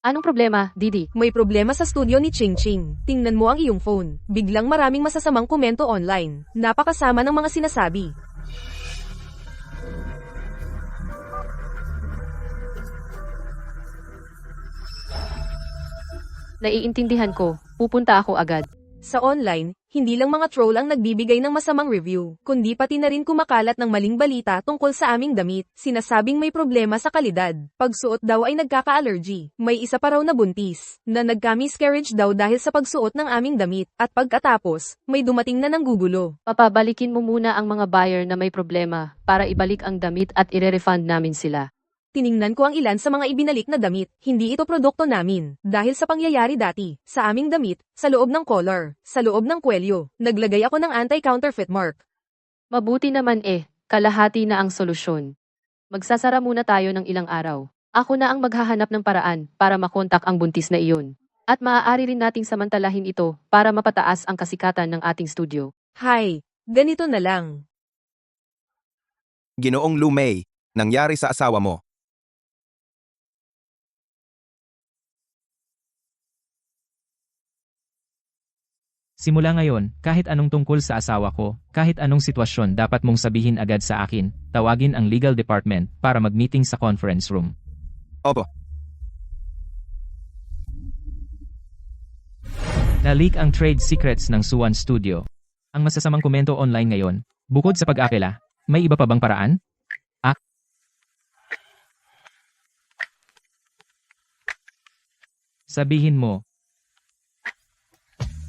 Anong problema, Didi? May problema sa studio ni Ching Ching. Tingnan mo ang iyong phone. Biglang maraming masasamang komento online. Napakasama ng mga sinasabi. Naiintindihan ko. Pupunta ako agad. Sa online, hindi lang mga troll ang nagbibigay ng masamang review, kundi pati na rin kumakalat ng maling balita tungkol sa aming damit. Sinasabing may problema sa kalidad. Pagsuot daw ay nagkaka-allergy. May isa pa raw na buntis, na nagka-miscarriage daw dahil sa pagsuot ng aming damit. At pagkatapos, may dumating na nanggugulo. Papabalikin mo muna ang mga buyer na may problema para ibalik ang damit at ire-refund namin sila. Tiningnan ko ang ilan sa mga ibinalik na damit. Hindi ito produkto namin. Dahil sa pangyayari dati, sa aming damit, sa loob ng collar, sa loob ng kwelyo, naglagay ako ng anti-counterfeit mark. Mabuti naman kalahati na ang solusyon. Magsasara muna tayo ng ilang araw. Ako na ang maghahanap ng paraan para makontak ang buntis na iyon. At maaari rin nating samantalahin ito para mapataas ang kasikatan ng ating studio. Hay, ganito na lang. Ginoong Lu Mei, nangyari sa asawa mo. Simula ngayon, kahit anong tungkol sa asawa ko, kahit anong sitwasyon dapat mong sabihin agad sa akin, tawagin ang legal department para mag-meeting sa conference room. Opo. Na-leak ang trade secrets ng Suwan Studio. Ang masasamang komento online ngayon, bukod sa pag-akila, may iba pa bang paraan? Sabihin mo.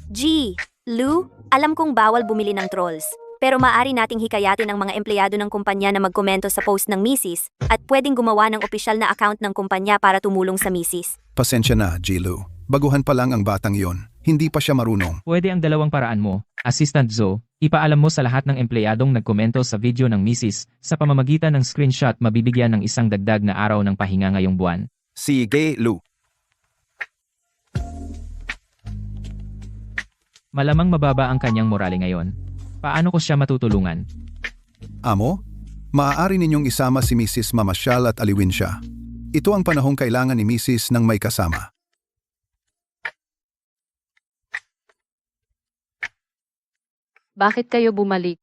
G. Lou, alam kong bawal bumili ng trolls. Pero maaari nating hikayatin ang mga empleyado ng kumpanya na magkomento sa post ng misis at pwedeng gumawa ng opisyal na account ng kumpanya para tumulong sa misis. Pasensya na, Jilu. Baguhan pa lang ang batang yon. Hindi pa siya marunong. Pwede ang dalawang paraan mo, Assistant Zo, ipaalam mo sa lahat ng empleyadong nagkomento sa video ng misis, sa pamamagitan ng screenshot mabibigyan ng isang dagdag na araw ng pahinga ngayong buwan. Sige, Lu. Malamang mababa ang kanyang morale ngayon. Paano ko siya matutulungan? Amo, maaari ninyong isama si Mrs. Mamasyal at aliwin siya. Ito ang panahong kailangan ni Mrs. ng may kasama. Bakit kayo bumalik?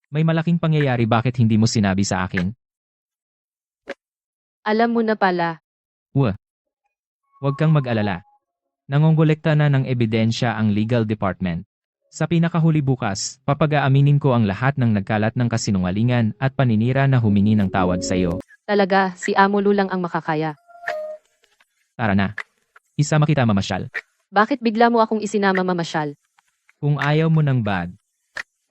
May malaking pangyayari, bakit hindi mo sinabi sa akin? Alam mo na pala. Huwag kang mag-alala. Nangongolekta na ng ebidensya ang legal department. Sa pinakahuli bukas, papag-aaminin ko ang lahat ng nagkalat ng kasinungalingan at paninira na humingi ng tawad sa iyo. Talaga, si Amo Lu lang ang makakaya. Tara na. Isama kita, Mamasyal. Bakit bigla mo akong isinama, Mamasyal? Kung ayaw mo ng bad,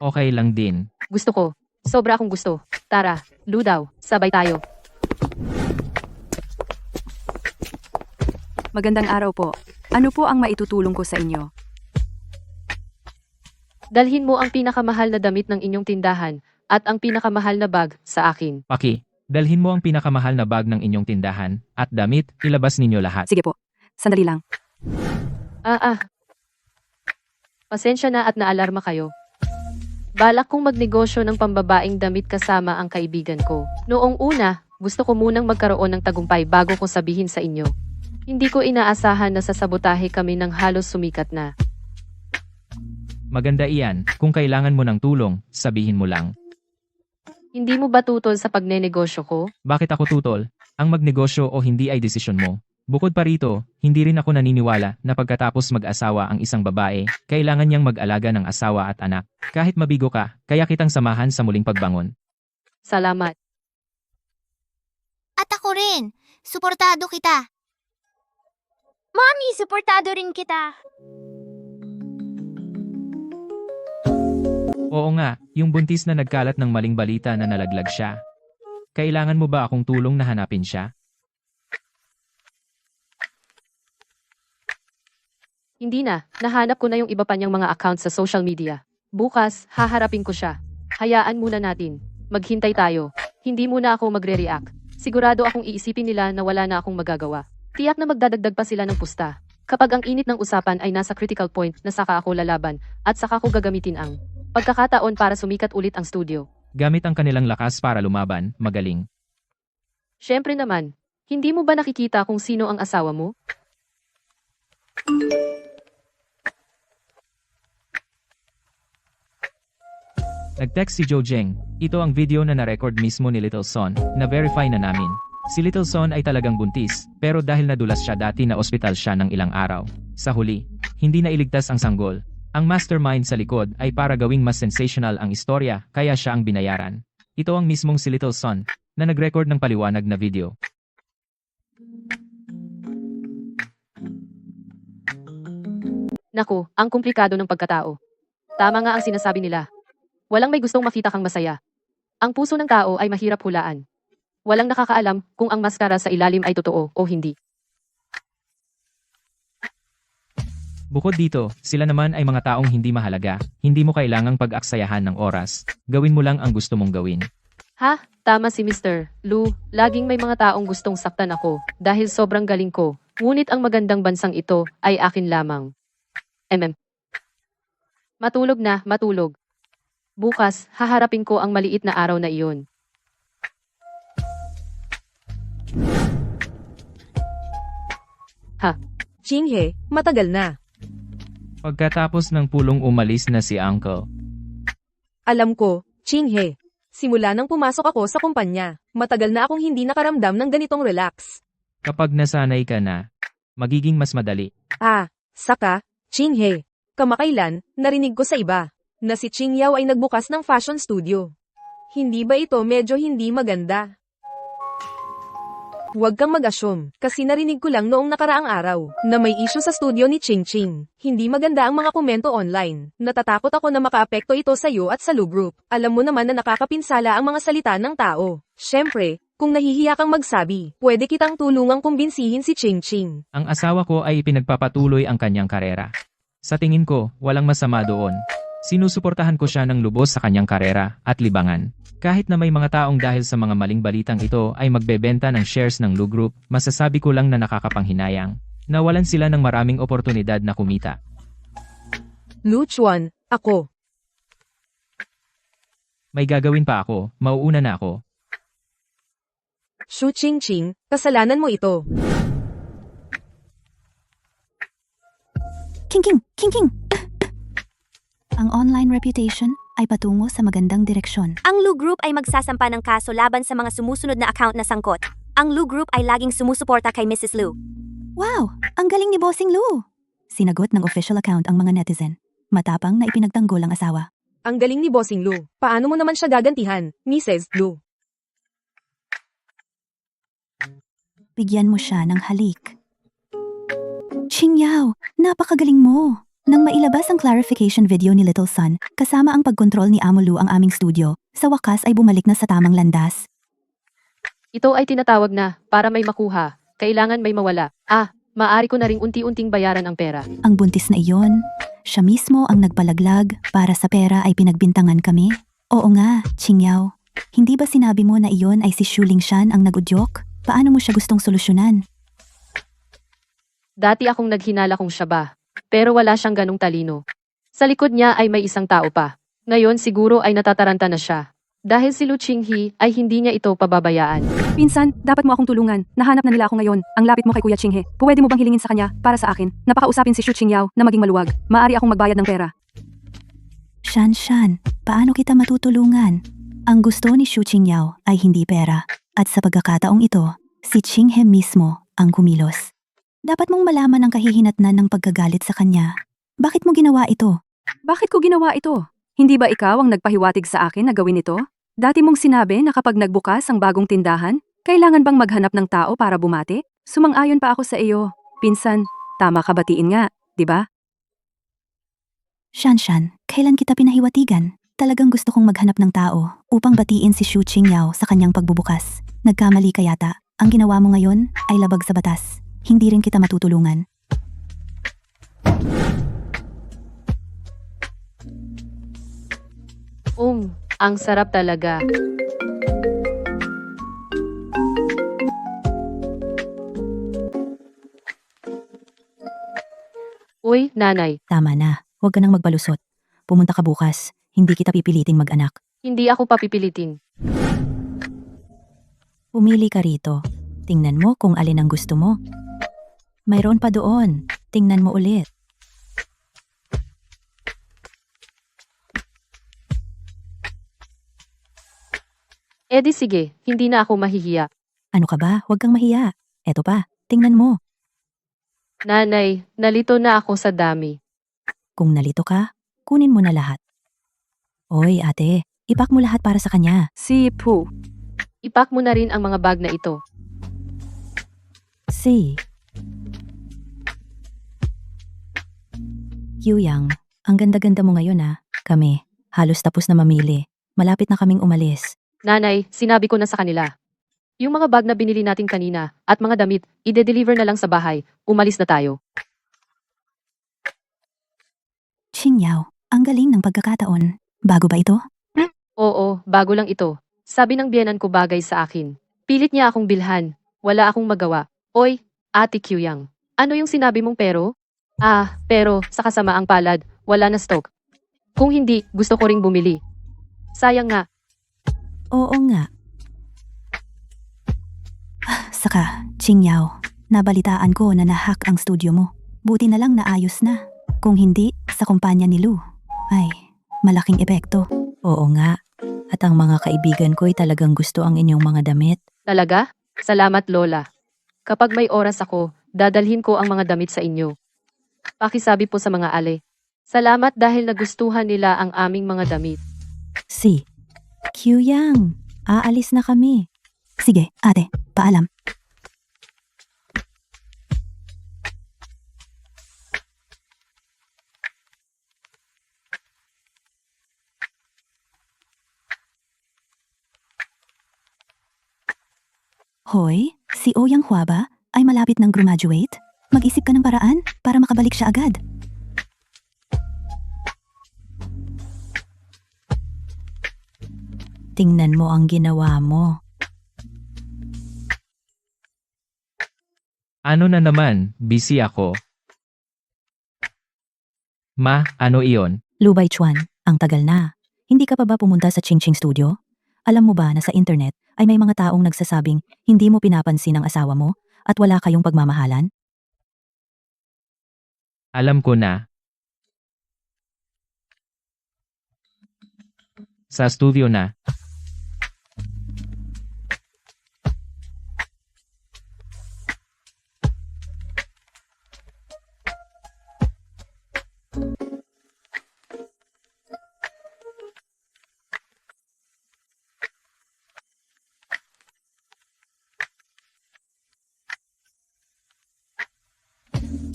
okay lang din. Gusto ko. Sobra akong gusto. Tara, Lu daw. Sabay tayo. Magandang araw po. Ano po ang maitutulong ko sa inyo? Dalhin mo ang pinakamahal na damit ng inyong tindahan at ang pinakamahal na bag sa akin. Paki, dalhin mo ang pinakamahal na bag ng inyong tindahan at damit, ilabas ninyo lahat. Sige po. Sandali lang. Pasensya na at naalarma kayo. Balak kong magnegosyo ng pambabaing damit kasama ang kaibigan ko. Noong una, gusto ko munang magkaroon ng tagumpay bago ko sabihin sa inyo. Hindi ko inaasahan na sasabotahe kami ng halos sumikat na. Maganda iyan, kung kailangan mo ng tulong, sabihin mo lang. Hindi mo ba tutol sa pagnenegosyo ko? Bakit ako tutol? Ang magnegosyo o hindi ay desisyon mo. Bukod pa rito, hindi rin ako naniniwala na pagkatapos mag-asawa ang isang babae, kailangan niyang mag-alaga ng asawa at anak. Kahit mabigo ka, kaya kitang samahan sa muling pagbangon. Salamat. At ako rin. Suportado kita. Mami, suportado rin kita. Oo nga, yung buntis na nagkalat ng maling balita na nalaglag siya. Kailangan mo ba akong tulong na hanapin siya? Hindi na, nahanap ko na yung iba pa niyang mga account sa social media. Bukas, haharapin ko siya. Hayaan muna natin. Maghintay tayo. Hindi muna ako magre-react. Sigurado akong iisipin nila na wala na akong magagawa. Tiyak na magdadagdag pa sila ng pusta. Kapag ang init ng usapan ay nasa critical point na saka ako lalaban at saka ko gagamitin ang pagkakataon para sumikat ulit ang studio. Gamit ang kanilang lakas para lumaban, magaling. Siyempre naman, hindi mo ba nakikita kung sino ang asawa mo? Nag-text si Joe Jeng. Ito ang video na na-record mismo ni Little Son, na-verify na namin. Si Little Son ay talagang buntis, pero dahil nadulas siya dati na ospital siya ng ilang araw. Sa huli, hindi na iligtas ang sanggol. Ang mastermind sa likod ay para gawing mas sensational ang istorya, kaya siya ang binayaran. Ito ang mismong si Little Son, na nag-record ng paliwanag na video. Naku, ang komplikado ng pagkatao. Tama nga ang sinasabi nila. Walang may gustong makita kang masaya. Ang puso ng tao ay mahirap hulaan. Walang nakakaalam kung ang maskara sa ilalim ay totoo o hindi. Bukod dito, sila naman ay mga taong hindi mahalaga, hindi mo kailangang pag-aksayahan ng oras, gawin mo lang ang gusto mong gawin. Ha? Tama si Mr. Lu, laging may mga taong gustong saktan ako dahil sobrang galing ko, ngunit ang magandang bansang ito ay akin lamang. Matulog na, matulog. Bukas, haharapin ko ang maliit na araw na iyon. Chinghe, matagal na. Pagkatapos ng pulong umalis na si Uncle. Alam ko, Chinghe. Simula nang pumasok ako sa kumpanya, matagal na akong hindi nakaramdam ng ganitong relax. Kapag nasanay ka na, magiging mas madali. Saka, Chinghe. Kamakailan, narinig ko sa iba, na si Qingyao ay nagbukas ng fashion studio. Hindi ba ito medyo hindi maganda? Huwag kang mag-assume, kasi narinig ko lang noong nakaraang araw, na may issue sa studio ni Ching Ching. Hindi maganda ang mga komento online. Natatakot ako na makaapekto ito sa iyo at sa Lu Group. Alam mo naman na nakakapinsala ang mga salita ng tao. Siyempre, kung nahihiya kang magsabi, pwede kitang tulungang kumbinsihin si Ching Ching. Ang asawa ko ay ipinagpapatuloy ang kanyang karera. Sa tingin ko, walang masama doon. Sinusuportahan ko siya ng lubos sa kanyang karera at libangan. Kahit na may mga taong dahil sa mga maling balitang ito ay magbebenta ng shares ng Lu Group, masasabi ko lang na nakakapanghinayang. Nawalan sila ng maraming oportunidad na kumita. Lu Chuan, ako. May gagawin pa ako, mauuna na ako. Shu Ching Ching, kasalanan mo ito. King! Ang online reputation ay patungo sa magandang direksyon. Ang Lu Group ay magsasampa ng kaso laban sa mga sumusunod na account na sangkot. Ang Lu Group ay laging sumusuporta kay Mrs. Lu. Wow! Ang galing ni Bossing Lu! Sinagot ng official account ang mga netizen. Matapang na ipinagtanggol ang asawa. Ang galing ni Bossing Lu. Paano mo naman siya gagantihan, Mrs. Lu? Bigyan mo siya ng halik. Qingyao, napakagaling mo! Nang mailabas ang clarification video ni Little Son, kasama ang pagkontrol ni Amo Lu ang aming studio, sa wakas ay bumalik na sa tamang landas. Ito ay tinatawag na, para may makuha, kailangan may mawala. Maaari ko na ring unti-unting bayaran ang pera. Ang buntis na iyon, siya mismo ang nagpalaglag para sa pera ay pinagbintangan kami. Oo nga, Qingyao. Hindi ba sinabi mo na iyon ay si Xu Lingshan ang nagudyok? Paano mo siya gustong solusyonan? Dati akong naghinala kung siya ba, pero wala siyang ganong talino. Sa likod niya ay may isang tao pa. Ngayon siguro ay natataranta na siya. Dahil si Lu Qinghe ay hindi niya ito pababayaan. Pinsan, dapat mo akong tulungan. Nahanap na nila ako ngayon. Ang lapit mo kay Kuya Qinghe. Pwede mo bang hilingin sa kanya, para sa akin, napakausapin si Xu Qingyao na maging maluwag. Maaari akong magbayad ng pera. Shan, paano kita matutulungan? Ang gusto ni Xu Qingyao ay hindi pera. At sa pagkakataong ito, si Qinghe mismo ang kumilos. Dapat mong malaman ang kahihinatnan ng pagkagalit sa kanya. Bakit mo ginawa ito? Bakit ko ginawa ito? Hindi ba ikaw ang nagpahiwatig sa akin na gawin ito? Dati mong sinabi na kapag nagbukas ang bagong tindahan, kailangan bang maghanap ng tao para bumati? Sumang-ayon pa ako sa iyo. Pinsan, tama ka batiin nga, di ba? Shan, kailan kita pinahiwatigan? Talagang gusto kong maghanap ng tao upang batiin si Xu Qingyao sa kanyang pagbubukas. Nagkamali ka yata. Ang ginawa mo ngayon ay labag sa batas. Hindi rin kita matutulungan. Ang sarap talaga. Uy, nanay, Tama na. Huwag ka nang magbalusot. Pumunta ka bukas. Hindi kita pipiliting mag-anak. hindi ako papipilitin. Pumili ka rito. Tingnan mo kung alin ang gusto mo. Mayroon pa doon. Tingnan mo ulit. Di sige, hindi na ako mahihiya. Ano ka ba? Huwag kang mahiya. Eto pa, tingnan mo. Nanay, nalito na ako sa dami. Kung nalito ka, kunin mo na lahat. Oy, ate, ipak mo lahat para sa kanya. Si Pu. Ipak mo na rin ang mga bag na ito. Si. Yang, ang ganda-ganda mo ngayon ah. Kami, halos tapos na mamili. Malapit na kaming umalis. Nanay, sinabi ko na sa kanila. Yung mga bag na binili natin kanina at mga damit, ide-deliver na lang sa bahay. Umalis na tayo. Qingyao, ang galing ng pagkakataon. Bago ba ito? Oo, bago lang ito. Sabi ng biyenan ko bagay sa akin. Pilit niya akong bilhan. Wala akong magawa. Oy, Ate Kyuyang. Ano yung sinabi mong pero? Pero sa kasamaang palad, wala na stock. Kung hindi, gusto ko ring bumili. Sayang nga. Oo nga. Saka, Qingyao, nabalitaan ko na nahack ang studio mo. Buti na lang naayos na. Kung hindi, sa kumpanya ni Lu. Ay, malaking epekto. Oo nga. At ang mga kaibigan ko'y talagang gusto ang inyong mga damit. Talaga? Salamat, Lola. Kapag may oras ako, dadalhin ko ang mga damit sa inyo. Pakisabi po sa mga ale. Salamat dahil nagustuhan nila ang aming mga damit. Si. Kyuyang, aalis na kami. Sige, ate, paalam. Hoy, si Ouyang Hua ba ay malapit ng graduate? Mag-isip ka ng paraan para makabalik siya agad. Tingnan mo ang ginawa mo. Ano na naman, busy ako. Ma, ano iyon? Lu Baichuan, ang tagal na. Hindi ka pa ba pumunta sa Ching Ching Studio? Alam mo ba na sa internet ay may mga taong nagsasabing hindi mo pinapansin ang asawa mo at wala kayong pagmamahalan? Alam ko na. Sa studio na.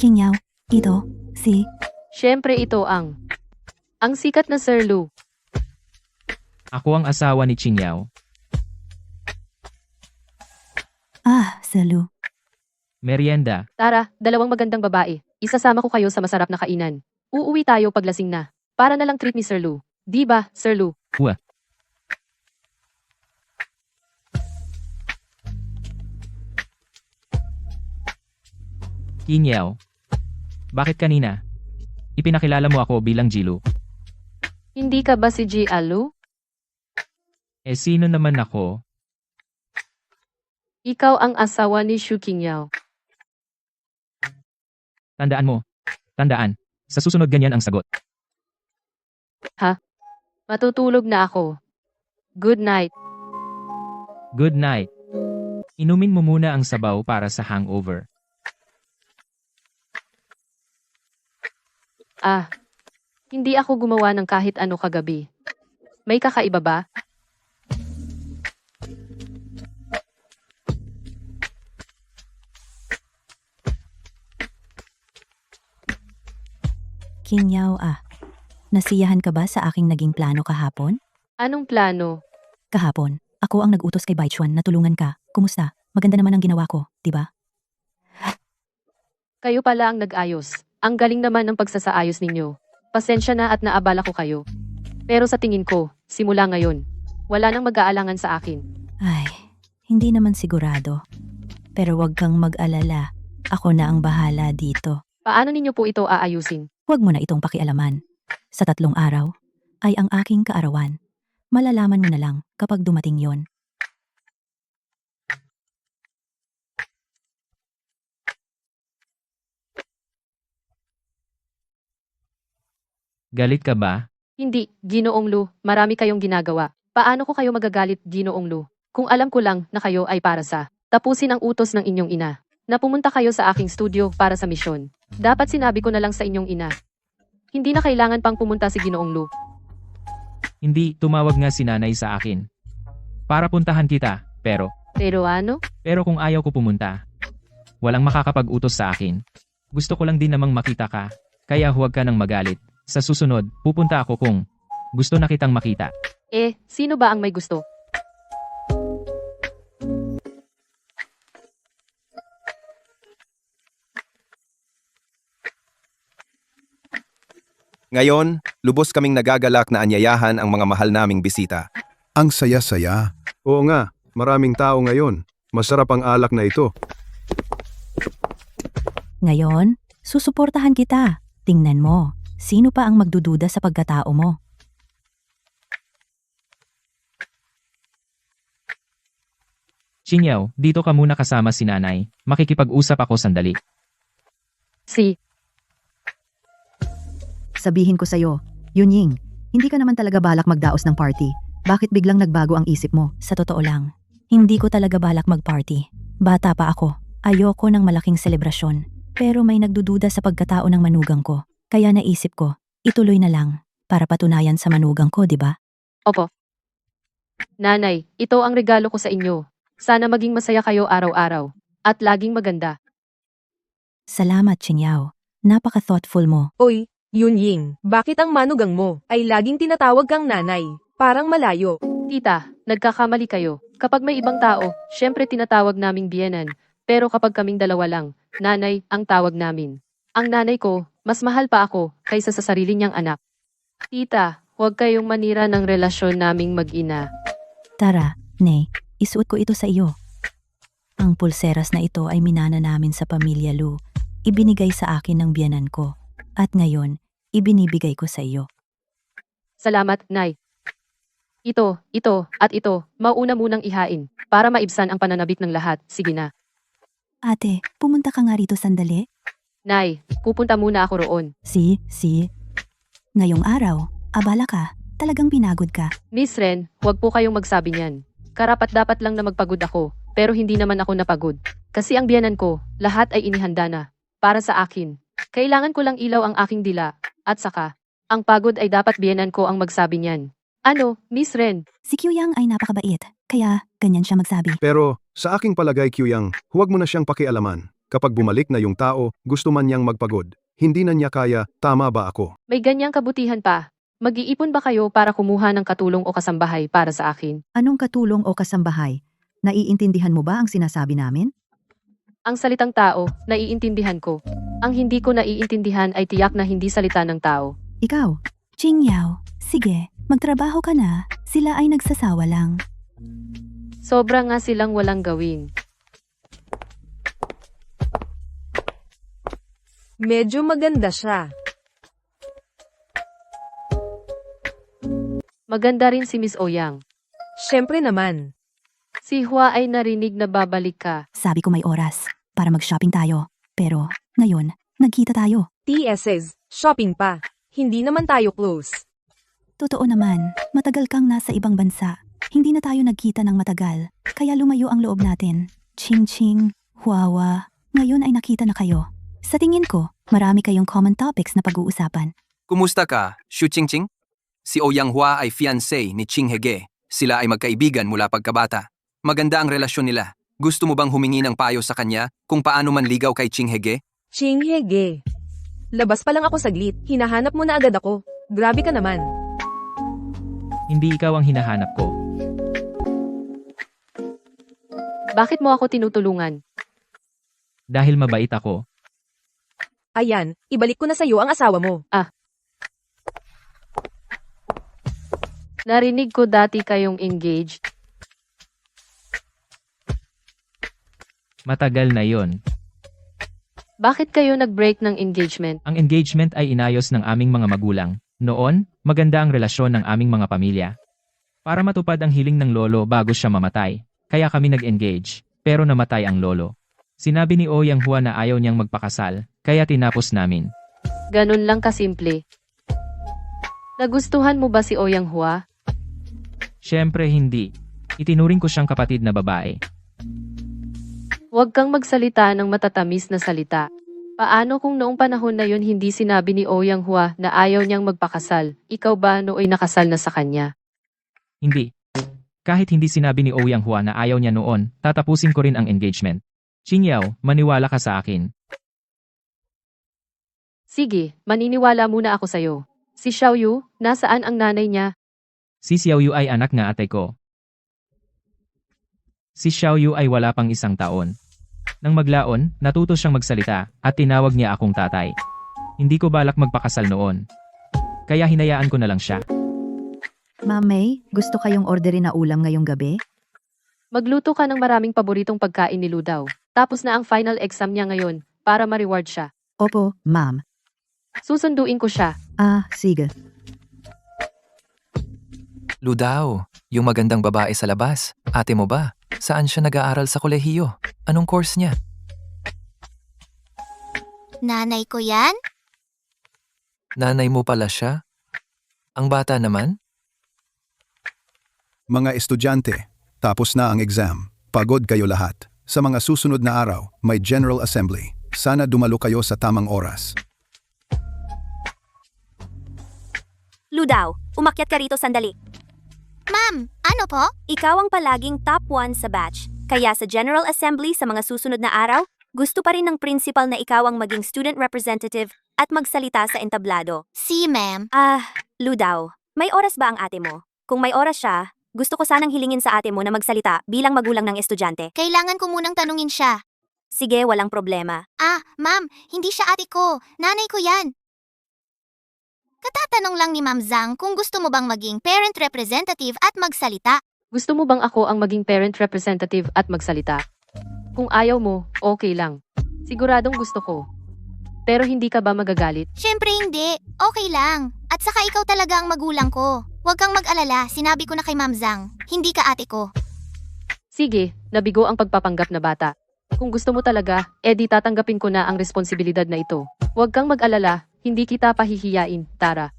Qingyao, ito, si, Siyempre ito ang sikat na Sir Lu. Ako ang asawa ni Qingyao. Sir Lu. Merienda. Tara, dalawang magandang babae. Isasama ko kayo sa masarap na kainan. Uuwi tayo paglasing na. Para na lang treat ni Sir Lu. Di ba, Sir Lu? Qingyao. Bakit kanina? Ipinakilala mo ako bilang Jilu. Hindi ka ba si Ji Alu? Sino naman ako? Ikaw ang asawa ni Xu Qingyao. Tandaan mo. Tandaan. Sa susunod ganyan ang sagot. Matutulog na ako. Good night. Good night. Inumin mo muna ang sabaw para sa hangover. Hindi ako gumawa ng kahit ano kagabi. May kakaiba ba? Qingyao Nasiyahan ka ba sa aking naging plano kahapon? Anong plano? Kahapon, ako ang nag-utos kay Baichuan na tulungan ka. Kumusta? Maganda naman ang ginawa ko, di ba? Kayo pala ang nag-ayos. Ang galing naman ng pagsasaayos ninyo. Pasensya na at naabala ko kayo. Pero sa tingin ko, simula ngayon, wala nang mag-aalangan sa akin. Ay, hindi naman sigurado. Pero wag kang mag-alala. Ako na ang bahala dito. Paano ninyo po ito aayusin? Huwag mo na itong pakialaman. Sa 3 araw, ay ang aking kaarawan. Malalaman mo na lang kapag dumating yon. Galit ka ba? Hindi, Ginoong Lu, marami kayong ginagawa. Paano ko kayo magagalit, Ginoong Lu? Kung alam ko lang na kayo ay para sa tapusin ang utos ng inyong ina. Na pumunta kayo sa aking studio para sa misyon. Dapat sinabi ko na lang sa inyong ina. Hindi na kailangan pang pumunta si Ginoong Lu. Hindi, tumawag nga si nanay sa akin. Para puntahan kita, pero Pero ano? kung ayaw ko pumunta, walang makakapag-utos sa akin. Gusto ko lang din namang makita ka, kaya huwag ka nang magalit. Sa susunod, pupunta ako kung gusto na kitang makita. Sino ba ang may gusto? Ngayon, lubos kaming nagagalak na anyayahan ang mga mahal naming bisita. Ang saya-saya. Oo nga, maraming tao ngayon. Masarap ang alak na ito. Ngayon, susuportahan kita. Tingnan mo, sino pa ang magdududa sa pagkatao mo? Qingyaw, dito ka muna kasama si nanay. Makikipag-usap ako sandali. Sabihin ko sa'yo, Yunying, hindi ka naman talaga balak magdaos ng party. Bakit biglang nagbago ang isip mo? Sa totoo lang, hindi ko talaga balak mag-party. Bata pa ako. Ayoko ng malaking selebrasyon. Pero may nagdududa sa pagkatao ng manugang ko. Kaya naisip ko, ituloy na lang. Para patunayan sa manugang ko, di ba? Opo. Nanay, ito ang regalo ko sa inyo. Sana maging masaya kayo araw-araw. At laging maganda. Salamat, Qingyaw. Napaka-thoughtful mo. Oy, Yunying, bakit ang manugang mo ay laging tinatawag kang nanay? Parang malayo. Tita, nagkakamali kayo. Kapag may ibang tao, syempre tinatawag naming biyenan. Pero kapag kaming dalawa lang, nanay ang tawag namin. Ang nanay ko, mas mahal pa ako kaysa sa sarili niyang anak. Tita, huwag kayong manira ng relasyon naming mag-ina. Tara, Nay, isuot ko ito sa iyo. Ang pulseras na ito ay minana namin sa pamilya Lu. Ibinigay sa akin ng biyenan ko. At ngayon, ibinibigay ko sa iyo. Salamat, Nay. Ito, at ito, mauna munang ihain para maibsan ang pananabik ng lahat. Sige na. Ate, pumunta ka nga rito sandali. Nay, pupunta muna ako roon. Si. Ngayong araw, abala ka. Talagang pinagod ka. Miss Ren, huwag po kayong magsabi niyan. Karapat-dapat lang na magpagod ako, pero hindi naman ako napagod. Kasi ang biyanan ko, lahat ay inihanda na. Para sa akin. Kailangan ko lang ilaw ang aking dila. At saka, ang pagod ay dapat biyanan ko ang magsabi niyan. Ano, Miss Ren? Si Kyuyang ay napakabait, kaya ganyan siya magsabi. Pero sa aking palagay, Kyuyang, huwag mo na siyang pakialaman. Kapag bumalik na yung tao, gusto man niyang magpagod. Hindi na niya kaya, tama ba ako? May ganyang kabutihan pa. Mag-iipon ba kayo para kumuha ng katulong o kasambahay para sa akin? Anong katulong o kasambahay? Naiintindihan mo ba ang sinasabi namin? Ang salitang tao, naiintindihan ko. Ang hindi ko naiintindihan ay tiyak na hindi salita ng tao. Ikaw, Qingyaw, sige, magtrabaho ka na. Sila ay nagsasawa lang. Sobra nga silang walang gawin. Medyo maganda siya. Maganda rin si Miss Oyang. Siyempre naman. Si Hua ay narinig na babalik ka. Sabi ko may oras para mag-shopping tayo. Pero ngayon, nagkita tayo. TSS, shopping pa. Hindi naman tayo close. Totoo naman, matagal kang nasa ibang bansa. Hindi na tayo nagkita ng matagal. Kaya lumayo ang loob natin. Ching-ching, Huawa, ngayon ay nakita na kayo. Sa tingin ko, marami kayong common topics na pag-uusapan. Kumusta ka, Xu Qingqing? Si Ouyang Hua ay fiancé ni Qing Hege. Sila ay magkaibigan mula pagkabata. Maganda ang relasyon nila. Gusto mo bang humingi ng payo sa kanya kung paano manligaw kay Qing Hege? Qing Hege. Labas pa lang ako saglit, hinahanap mo na agad ako. Grabe ka naman. Hindi ikaw ang hinahanap ko. Bakit mo ako tinutulungan? Dahil mabait ako. Ayan, ibalik ko na sa'yo ang asawa mo. Narinig ko dati kayong engaged. Matagal na yon. Bakit kayo nag-break ng engagement? Ang engagement ay inayos ng aming mga magulang. Noon, maganda ang relasyon ng aming mga pamilya. Para matupad ang hiling ng lolo bago siya mamatay, kaya kami nag-engage, pero namatay ang lolo. Sinabi ni Oyang Hua na ayaw niyang magpakasal, kaya tinapos namin. Ganun lang kasimple. Nagustuhan mo ba si Oyang Hua? Siyempre hindi. Itinuring ko siyang kapatid na babae. Huwag kang magsalita ng matatamis na salita. Paano kung noong panahon na yun hindi sinabi ni Oyang Hua na ayaw niyang magpakasal? Ikaw ba nooy nakasal na sa kanya? Hindi. Kahit hindi sinabi ni Oyang Hua na ayaw niya noon, tatapusin ko rin ang engagement. Qingyao, maniwala ka sa akin. Sige, maniniwala muna ako sa'yo. Si Xiaoyu, nasaan ang nanay niya? Si Xiaoyu ay anak nga ate ko. Si Xiaoyu ay wala pang 1 taon. Nang maglaon, natuto siyang magsalita at tinawag niya akong tatay. Hindi ko balak magpakasal noon. Kaya hinayaan ko na lang siya. Ma'am May, gusto kayong orderin na ulam ngayong gabi? Magluto ka ng maraming paboritong pagkain ni Ludaw. Tapos na ang final exam niya ngayon, para ma-reward siya. Opo, ma'am. Susunduin ko siya. Ah, sige. Ludaw, yung magandang babae sa labas. Ate mo ba? Saan siya nag-aaral sa kolehiyo? Anong course niya? Nanay ko yan? Nanay mo pala siya? Ang bata naman? Mga estudyante, tapos na ang exam. Pagod kayo lahat. Sa mga susunod na araw, may General Assembly. Sana dumalo kayo sa tamang oras. Ludaw, umakyat ka rito sandali. Ma'am, ano po? Ikaw ang palaging top 1 sa batch. Kaya sa General Assembly sa mga susunod na araw, gusto pa rin ng principal na ikaw ang maging student representative at magsalita sa entablado. Si ma'am. Ludaw, may oras ba ang ate mo? Kung may oras siya, gusto ko sanang hilingin sa ate mo na magsalita bilang magulang ng estudyante. Kailangan ko munang tanungin siya. Sige, walang problema. Ma'am, hindi siya ate ko. Nanay ko yan. Katatanong lang ni Ma'am Zhang kung gusto mo bang maging parent representative at magsalita. Gusto mo bang ako ang maging parent representative at magsalita? Kung ayaw mo, okay lang. Siguradong gusto ko. Pero hindi ka ba magagalit? Siyempre hindi. Okay lang. At saka ikaw talaga ang magulang ko. Huwag kang mag-alala, sinabi ko na kay Ma'am Zhang. Hindi ka ate ko. Sige, nabigo ang pagpapanggap na bata. Kung gusto mo talaga, edi tatanggapin ko na ang responsibilidad na ito. Huwag kang mag-alala, hindi kita pahihiyain, Tara.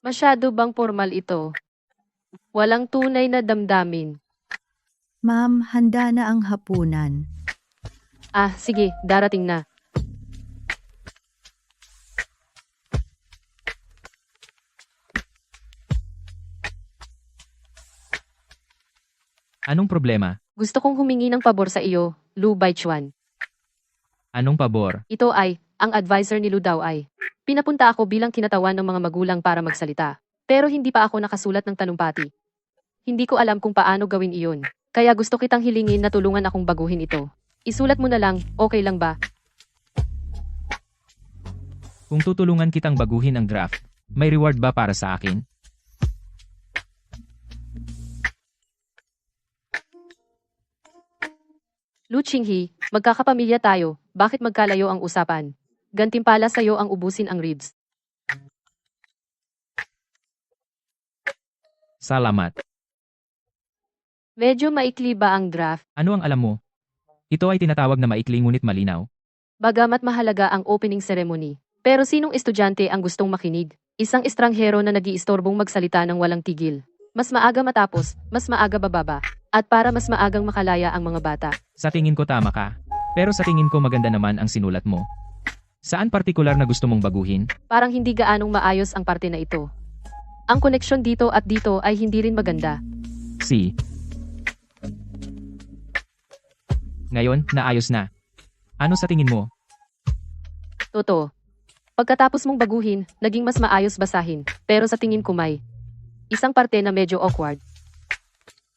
Masyado bang formal ito? Walang tunay na damdamin. Ma'am, handa na ang hapunan. Sige, darating na. Anong problema? Gusto kong humingi ng pabor sa iyo, Lu Baichuan. Anong pabor? Ito ay, ang advisor ni Lu daw ay. Pinapunta ako bilang kinatawan ng mga magulang para magsalita. Pero hindi pa ako nakasulat ng talumpati. Hindi ko alam kung paano gawin iyon. Kaya gusto kitang hilingin na tulungan akong baguhin ito. Isulat mo na lang, okay lang ba? Kung tutulungan kitang baguhin ang draft, may reward ba para sa akin? Lu Qinghe, magkakapamilya tayo, bakit magkalayo ang usapan? Gantimpala sa'yo ang ubusin ang ribs. Salamat. Medyo maikli ba ang draft? Ano ang alam mo? Ito ay tinatawag na maikli ngunit malinaw. Bagamat mahalaga ang opening ceremony. Pero sinong estudyante ang gustong makinig? Isang estranghero na nag-iistorbong magsalita ng walang tigil. Mas maaga matapos, mas maaga bababa. At para mas maagang makalaya ang mga bata. Sa tingin ko tama ka. Pero sa tingin ko maganda naman ang sinulat mo. Saan partikular na gusto mong baguhin? Parang hindi gaanong maayos ang parte na ito. Ang koneksyon dito at dito ay hindi rin maganda. Ngayon, naayos na. Ano sa tingin mo? Totoo. Pagkatapos mong baguhin, naging mas maayos basahin. Pero sa tingin ko may isang parte na medyo awkward.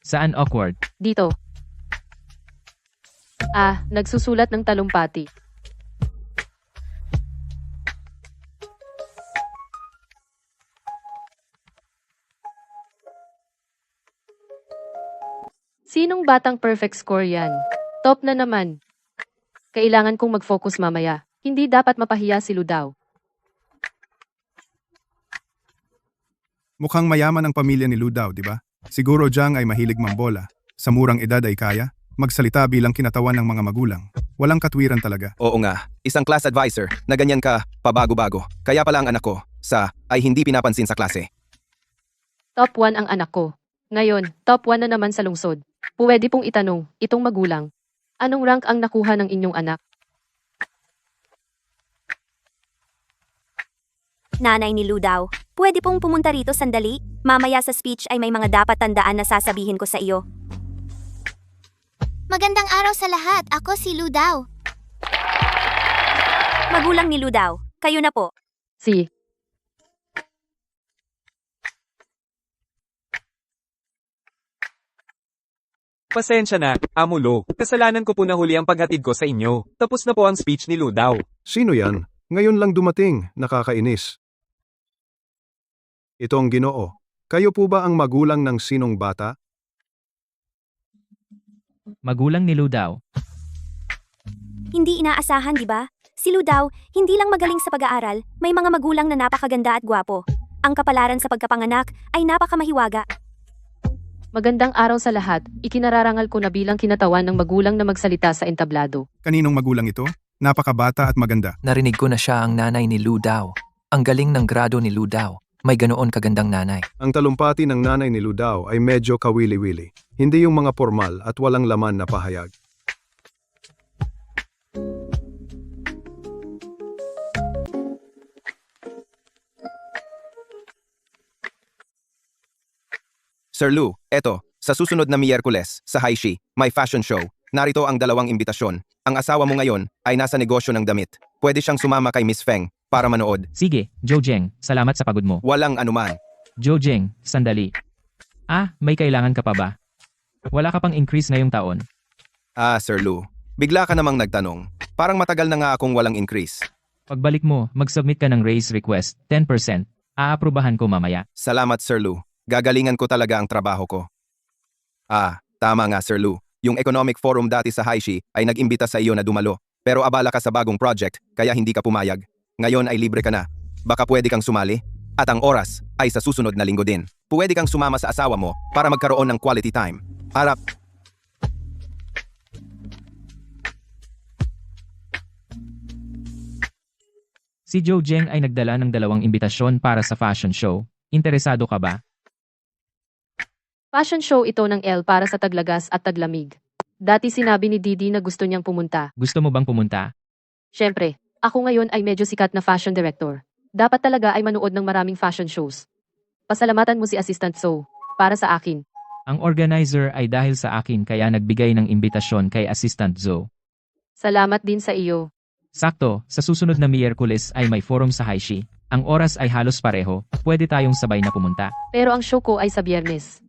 Saan awkward? Dito. Nagsusulat ng talumpati. Sinong batang perfect score yan? Top na naman. Kailangan kong mag-focus mamaya. Hindi dapat mapahiya si Ludaw. Mukhang mayaman ang pamilya ni Ludaw, di ba? Siguro Jang ay mahilig mambola. Sa murang edad ay kaya magsalita bilang kinatawan ng mga magulang. Walang katwiran talaga. Oo nga, isang class advisor na ganyan ka, pabago-bago. Kaya pala ang anak ko, ay hindi pinapansin sa klase. Top 1 ang anak ko. Ngayon, top 1 na naman sa lungsod. Pwede pong itanong, itong magulang. Anong rank ang nakuha ng inyong anak? Nanay ni Ludaw, pwede pong pumunta rito sandali? Mamaya sa speech ay may mga dapat tandaan na sasabihin ko sa iyo. Magandang araw sa lahat. Ako si Ludaw. Magulang ni Ludaw, kayo na po. Si. Pasensya na, Amulo. Kasalanan ko po na huli ang paghatid ko sa inyo. Tapos na po ang speech ni Ludaw. Sino yan? Ngayon lang dumating, nakakainis. Ito ang Ginoo. Kayo po ba ang magulang ng sinong bata? Magulang ni Ludaw. Hindi inaasahan, di ba? Si Ludaw, hindi lang magaling sa pag-aaral, may mga magulang na napakaganda at gwapo. Ang kapalaran sa pagkapanganak ay napakamahiwaga. Magandang araw sa lahat. Ikinararangal ko na bilang kinatawan ng magulang na magsalita sa entablado. Kaninong magulang ito? Napakabata at maganda. Narinig ko na siya ang nanay ni Ludaw. Ang galing ng grado ni Ludaw. May ganoon kagandang nanay. Ang talumpati ng nanay ni Ludaw ay medyo kawili-wili. Hindi yung mga formal at walang laman na pahayag. Sir Lou, eto, sa susunod na Miyerkules, sa Haishi, may fashion show. Narito ang 2 imbitasyon. Ang asawa mo ngayon ay nasa negosyo ng damit. Pwede siyang sumama kay Miss Feng para manood. Sige, Jojeng, salamat sa pagod mo. Walang anuman. Jojeng, sandali. May kailangan ka pa ba? Wala ka pang increase ngayong taon. Sir Lou, bigla ka namang nagtanong. Parang matagal na nga akong walang increase. Pagbalik mo, mag-submit ka ng raise request, 10%. Aaprubahan ko mamaya. Salamat, Sir Lou. Gagalingan ko talaga ang trabaho ko. Tama nga, Sir Lou. Yung Economic Forum dati sa Haishi ay nag-imbita sa iyo na dumalo. Pero abala ka sa bagong project, kaya hindi ka pumayag. Ngayon ay libre ka na. Baka pwede kang sumali? At ang oras ay sa susunod na linggo din. Pwede kang sumama sa asawa mo para magkaroon ng quality time. Harap. Si Jojeng ay nagdala ng 2 imbitasyon para sa fashion show. Interesado ka ba? Fashion show ito ng L para sa Taglagas at Taglamig. Dati sinabi ni Didi na gusto niyang pumunta. Gusto mo bang pumunta? Siyempre, ako ngayon ay medyo sikat na fashion director. Dapat talaga ay manood ng maraming fashion shows. Pasalamatan mo si Assistant So, para sa akin. Ang organizer ay dahil sa akin kaya nagbigay ng imbitasyon kay Assistant Zo. Salamat din sa iyo. Sakto, sa susunod na Miyerkules ay may forum sa Haishi. Ang oras ay halos pareho, pwede tayong sabay na pumunta. Pero ang show ko ay sa Biyernes.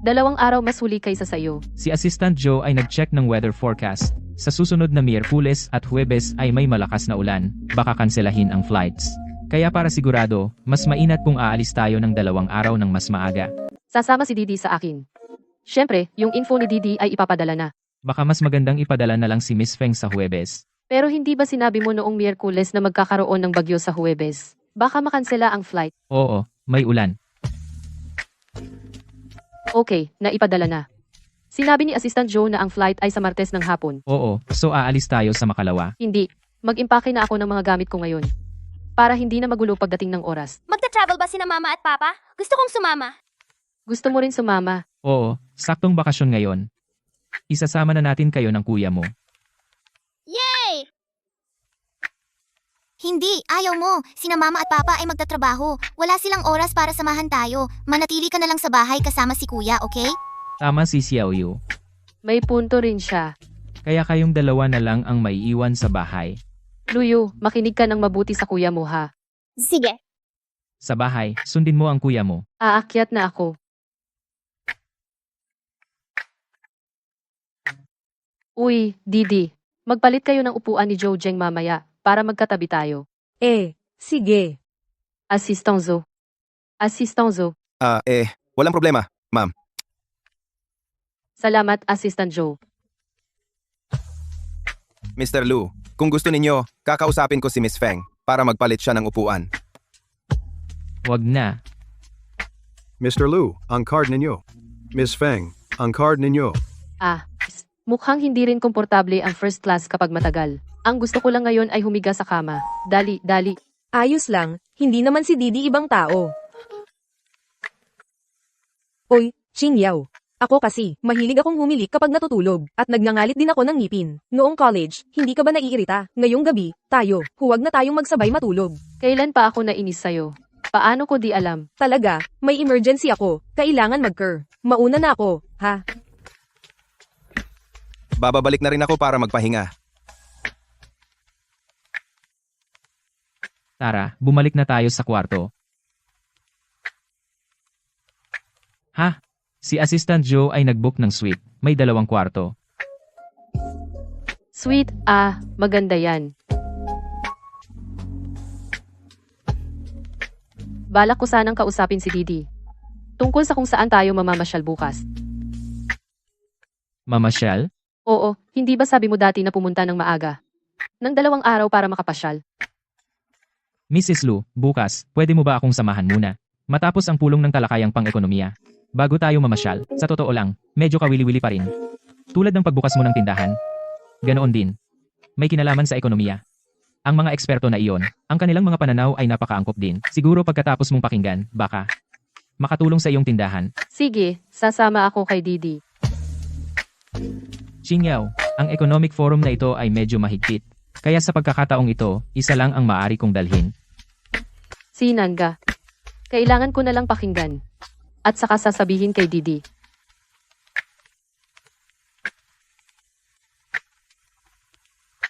2 araw mas huli kaysa sayo. Si Assistant Joe ay nag-check ng weather forecast. Sa susunod na Miyerkules at Huwebes ay may malakas na ulan, baka kanselahin ang flights. Kaya para sigurado, mas mainat kung aalis tayo ng 2 araw ng mas maaga. Sasama si Didi sa akin. Siyempre, yung info ni Didi ay ipapadala na. Baka mas magandang ipadala na lang si Miss Feng sa Huwebes. Pero hindi ba sinabi mo noong Miyerkules na magkakaroon ng bagyo sa Huwebes? Baka makansela ang flight. Oo, may ulan. Okay, naipadala na. Sinabi ni Assistant Joe na ang flight ay sa Martes ng hapon. Oo, so aalis tayo sa Makalawa. Hindi. Mag-impake na ako ng mga gamit ko ngayon. Para hindi na magulo pagdating ng oras. Magta-travel ba sina mama at papa? Gusto kong sumama. Gusto mo rin sumama? Oo, saktong bakasyon ngayon. Isasama na natin kayo ng kuya mo. Yay! Hindi, ayaw mo. Sina mama at papa ay magtatrabaho. Wala silang oras para samahan tayo. Manatili ka na lang sa bahay kasama si kuya, okay? Tama si Xiao Yu. May punto rin siya. Kaya kayong dalawa na lang ang maiiwan sa bahay. Luyo, makinig ka ng mabuti sa kuya mo ha. Sige. Sa bahay, sundin mo ang kuya mo. Aakyat na ako. Uy, Didi. Magpalit kayo ng upuan ni Jojeng mamaya para magkatabi tayo. Sige. Assistant Zo. Assistant Zo. Walang problema, ma'am. Salamat, Assistant Joe. Mr. Lu, kung gusto ninyo, kakausapin ko si Miss Feng para magpalit siya ng upuan. Wag na. Mr. Lu, ang card ninyo. Miss Feng, ang card ninyo. Mukhang hindi rin komportable ang first class kapag matagal. Ang gusto ko lang ngayon ay humiga sa kama. Dali, dali. Ayos lang, hindi naman si Didi ibang tao. Oy, Qingyao. Ako kasi, mahilig akong humilik kapag natutulog, at nagngangalit din ako ng ngipin. Noong college, hindi ka ba naiirita? Ngayong gabi, huwag na tayong magsabay matulog. Kailan pa ako nainis sa'yo? Paano ko di alam? Talaga, may emergency ako, kailangan mag-cur. Mauna na ako, ha? Bababalik na rin ako para magpahinga. Tara, bumalik na tayo sa kwarto. Ha? Si Assistant Joe ay nag-book ng suite. May 2 kwarto. Sweet, maganda yan. Balak ko sanang kausapin si Didi. Tungkol sa kung saan tayo mamamasyal bukas. Mamasyal? Oo, hindi ba sabi mo dati na pumunta ng maaga? Nang 2 araw para makapasyal. Mrs. Lu, bukas, pwede mo ba akong samahan muna? Matapos ang pulong ng talakayang pang-ekonomiya. Bago tayo mamasyal, sa totoo lang, medyo kawili-wili pa rin. Tulad ng pagbukas mo ng tindahan. Ganoon din. May kinalaman sa ekonomiya. Ang mga eksperto na iyon, ang kanilang mga pananaw ay napakaangkop din. Siguro pagkatapos mong pakinggan, baka makatulong sa iyong tindahan. Sige, sasama ako kay Didi. Qingyao, ang economic forum na ito ay medyo mahigpit. Kaya sa pagkakataong ito, isa lang ang maaari kong dalhin. Si Nanga. Kailangan ko na lang pakinggan. At saka sasabihin kay Didi.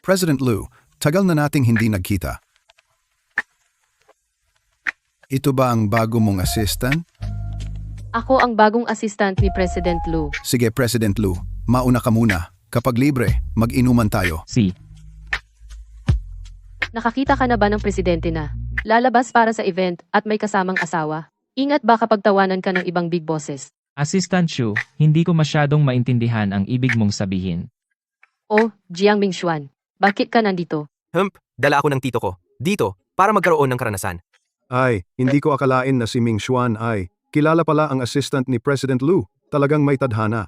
President Lu, tagal na nating hindi nagkita. Ito ba ang bago mong assistant? Ako ang bagong assistant ni President Lu. Sige, President Lu, mauna ka muna. Kapag libre, mag-inuman tayo. Nakakita ka na ba ng presidente na? Lalabas para sa event at may kasamang asawa? Ingat baka pagtawanan ka ng ibang big bosses. Assistant Chu, hindi ko masyadong maintindihan ang ibig mong sabihin. Oh, Jiang Mingxuan. Bakit ka nandito? Dala ako ng tito ko. Dito, para magkaroon ng karanasan. Ay, hindi ko akalain na si Ming Xuan ay kilala pala ang assistant ni President Lu. Talagang may tadhana.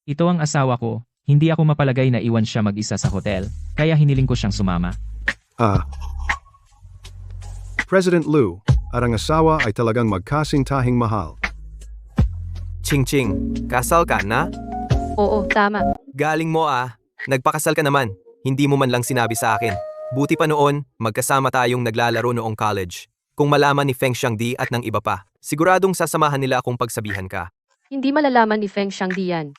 Ito ang asawa ko. Hindi ako mapalagay na iwan siya mag-isa sa hotel, kaya hiniling ko siyang sumama. President Lu, at ang asawa ay talagang magkasing-tahing mahal. Ching-ching, kasal ka na? Oo, tama. Galing mo Nagpakasal ka naman. Hindi mo man lang sinabi sa akin. Buti pa noon, magkasama tayong naglalaro noong college. Kung malaman ni Feng Xiangdi at ng iba pa, siguradong sasamahan nila akong pagsabihan ka. Hindi malalaman ni Feng Xiangdi yan.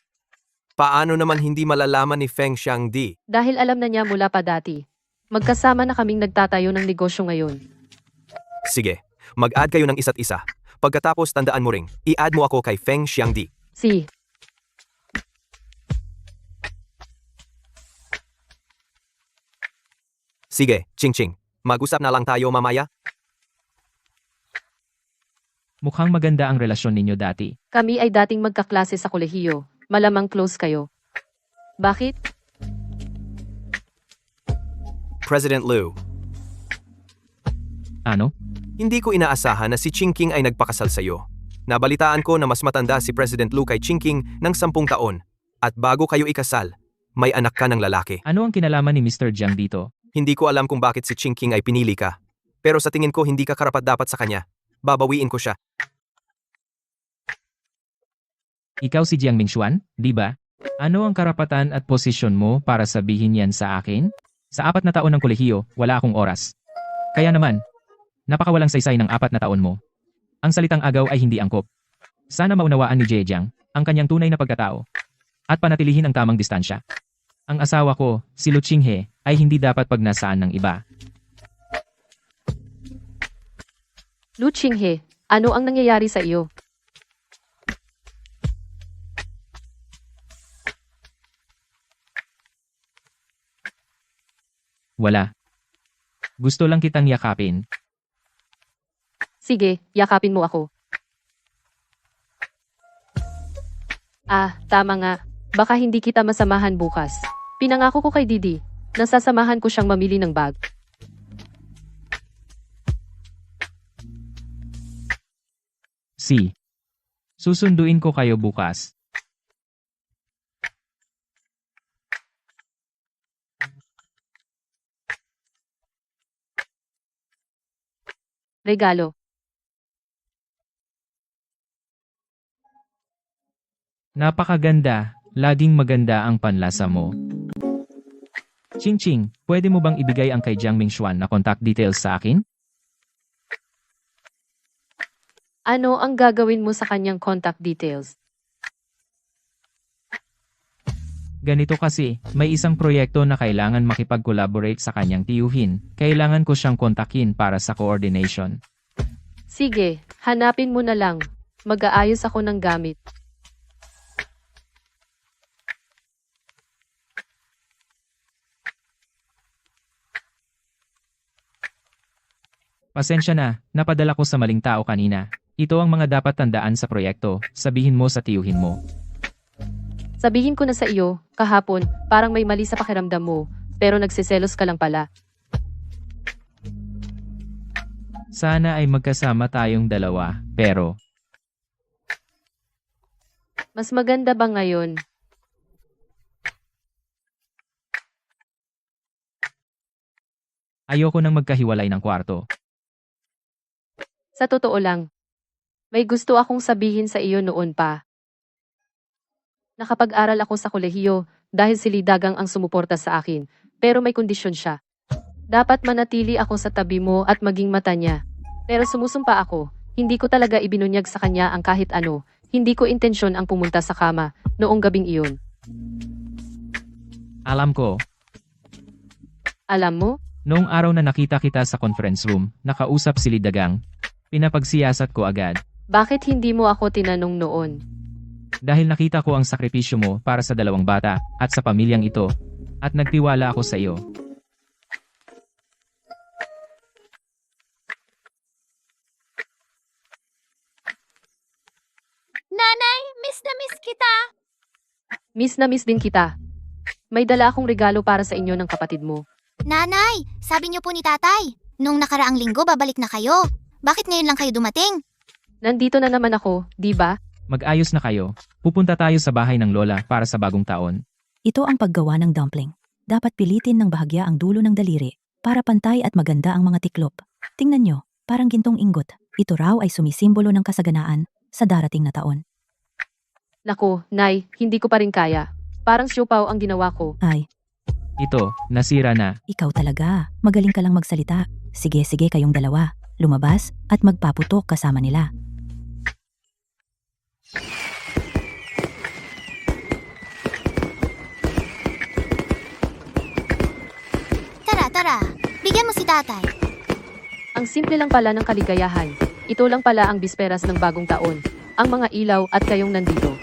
Paano naman hindi malalaman ni Feng Xiangdi? Dahil alam na niya mula pa dati. Magkasama na kaming nagtatayo ng negosyo ngayon. Sige, mag-add kayo ng isa't isa. Pagkatapos tandaan mo ring, i-add mo ako kay Feng Xiangdi. Sige, Ching-ching. Mag-usap na lang tayo mamaya. Mukhang maganda ang relasyon ninyo dati. Kami ay dating magkaklase sa kolehiyo. Malamang close kayo. Bakit? President Lu. Ano? Hindi ko inaasahan na si Chingking ay nagpakasal sa'yo. Nabalitaan ko na mas matanda si President Lu kay Chingking ng 10 taon. At bago kayo ikasal, may anak ka ng lalaki. Ano ang kinalaman ni Mr. Jiang dito? Hindi ko alam kung bakit si Chingking ay pinili ka. Pero sa tingin ko hindi ka karapat-dapat sa kanya. Babawiin ko siya. Ikaw si Jiang Mingxuan, di ba? Ano ang karapatan at posisyon mo para sabihin yan sa akin? Sa 4 na taon ng kolehiyo, wala akong oras. Kaya naman, napakawalang saysay ng 4 na taon mo. Ang salitang agaw ay hindi angkop. Sana maunawaan ni Zhejiang ang kanyang tunay na pagkatao at panatilihin ang tamang distansya. Ang asawa ko, si Lu Qinghe, ay hindi dapat pagnasaan ng iba. Lu Qinghe, ano ang nangyayari sa iyo? Wala. Gusto lang kitang yakapin. Sige, yakapin mo ako. Tama nga. Baka hindi kita masamahan bukas. Pinangako ko kay Didi, na sasamahan ko siyang mamili ng bag. Susunduin ko kayo bukas. Regalo. Napakaganda, laging maganda ang panlasa mo. Ching, pwede mo bang ibigay ang kay Jiang Mingxuan na contact details sa akin? Ano ang gagawin mo sa kanyang contact details? Ganito kasi, may isang proyekto na kailangan makipag-collaborate sa kanyang tiyuhin. Kailangan ko siyang kontakin para sa coordination. Sige, hanapin mo na lang. Mag-aayos ako ng gamit. Pasensya na, napadala ko sa maling tao kanina. Ito ang mga dapat tandaan sa proyekto, sabihin mo sa tiyuhin mo. Sabihin ko na sa iyo, kahapon, parang may mali sa pakiramdam mo, pero nagsiselos ka lang pala. Sana ay magkasama tayong dalawa, pero Mas maganda ba ngayon? ayoko nang magkahiwalay ng kwarto. Sa totoo lang, may gusto akong sabihin sa iyo noon pa. Nakapag-aral ako sa kolehiyo dahil si Lidagang ang sumuporta sa akin, pero may kondisyon siya. Dapat manatili ako sa tabi mo at maging mata niya. Pero sumusumpa ako, hindi ko talaga ibinunyag sa kanya ang kahit ano, hindi ko intensyon ang pumunta sa kama noong gabing iyon. Alam ko, Alam mo? noong araw na nakita kita sa conference room, nakausap si Lidagang, pinapagsiyasat ko agad. Bakit hindi mo ako tinanong noon? Dahil nakita ko ang sakripisyo mo para sa dalawang bata at sa pamilyang ito, at nagtiwala ako sa iyo. Nanay, miss na miss kita. Miss na miss din kita. May dala akong regalo para sa inyo ng kapatid mo. Nanay, sabi niyo po ni tatay, nung nakaraang linggo babalik na kayo. Bakit ngayon lang kayo dumating? Nandito na naman ako, di ba? Mag-ayos na kayo. Pupunta tayo sa bahay ng lola para sa bagong taon. Ito ang paggawa ng dumpling. Dapat pilitin ng bahagya ang dulo ng daliri para pantay at maganda ang mga tiklop. Tingnan nyo, parang gintong ingot. Ito raw ay sumisimbolo ng kasaganaan sa darating na taon. Naku, Nay, hindi ko pa rin kaya. Parang siopaw ang ginawa ko. Ay, Ito, nasira na. ikaw talaga. Magaling ka lang magsalita. Sige kayong dalawa. Lumabas at magpaputok kasama nila. Tara, bigyan mo si tatay. Ang simple lang pala ng kaligayahan. Ito lang pala ang bisperas ng bagong taon. Ang mga ilaw at kayong nandito.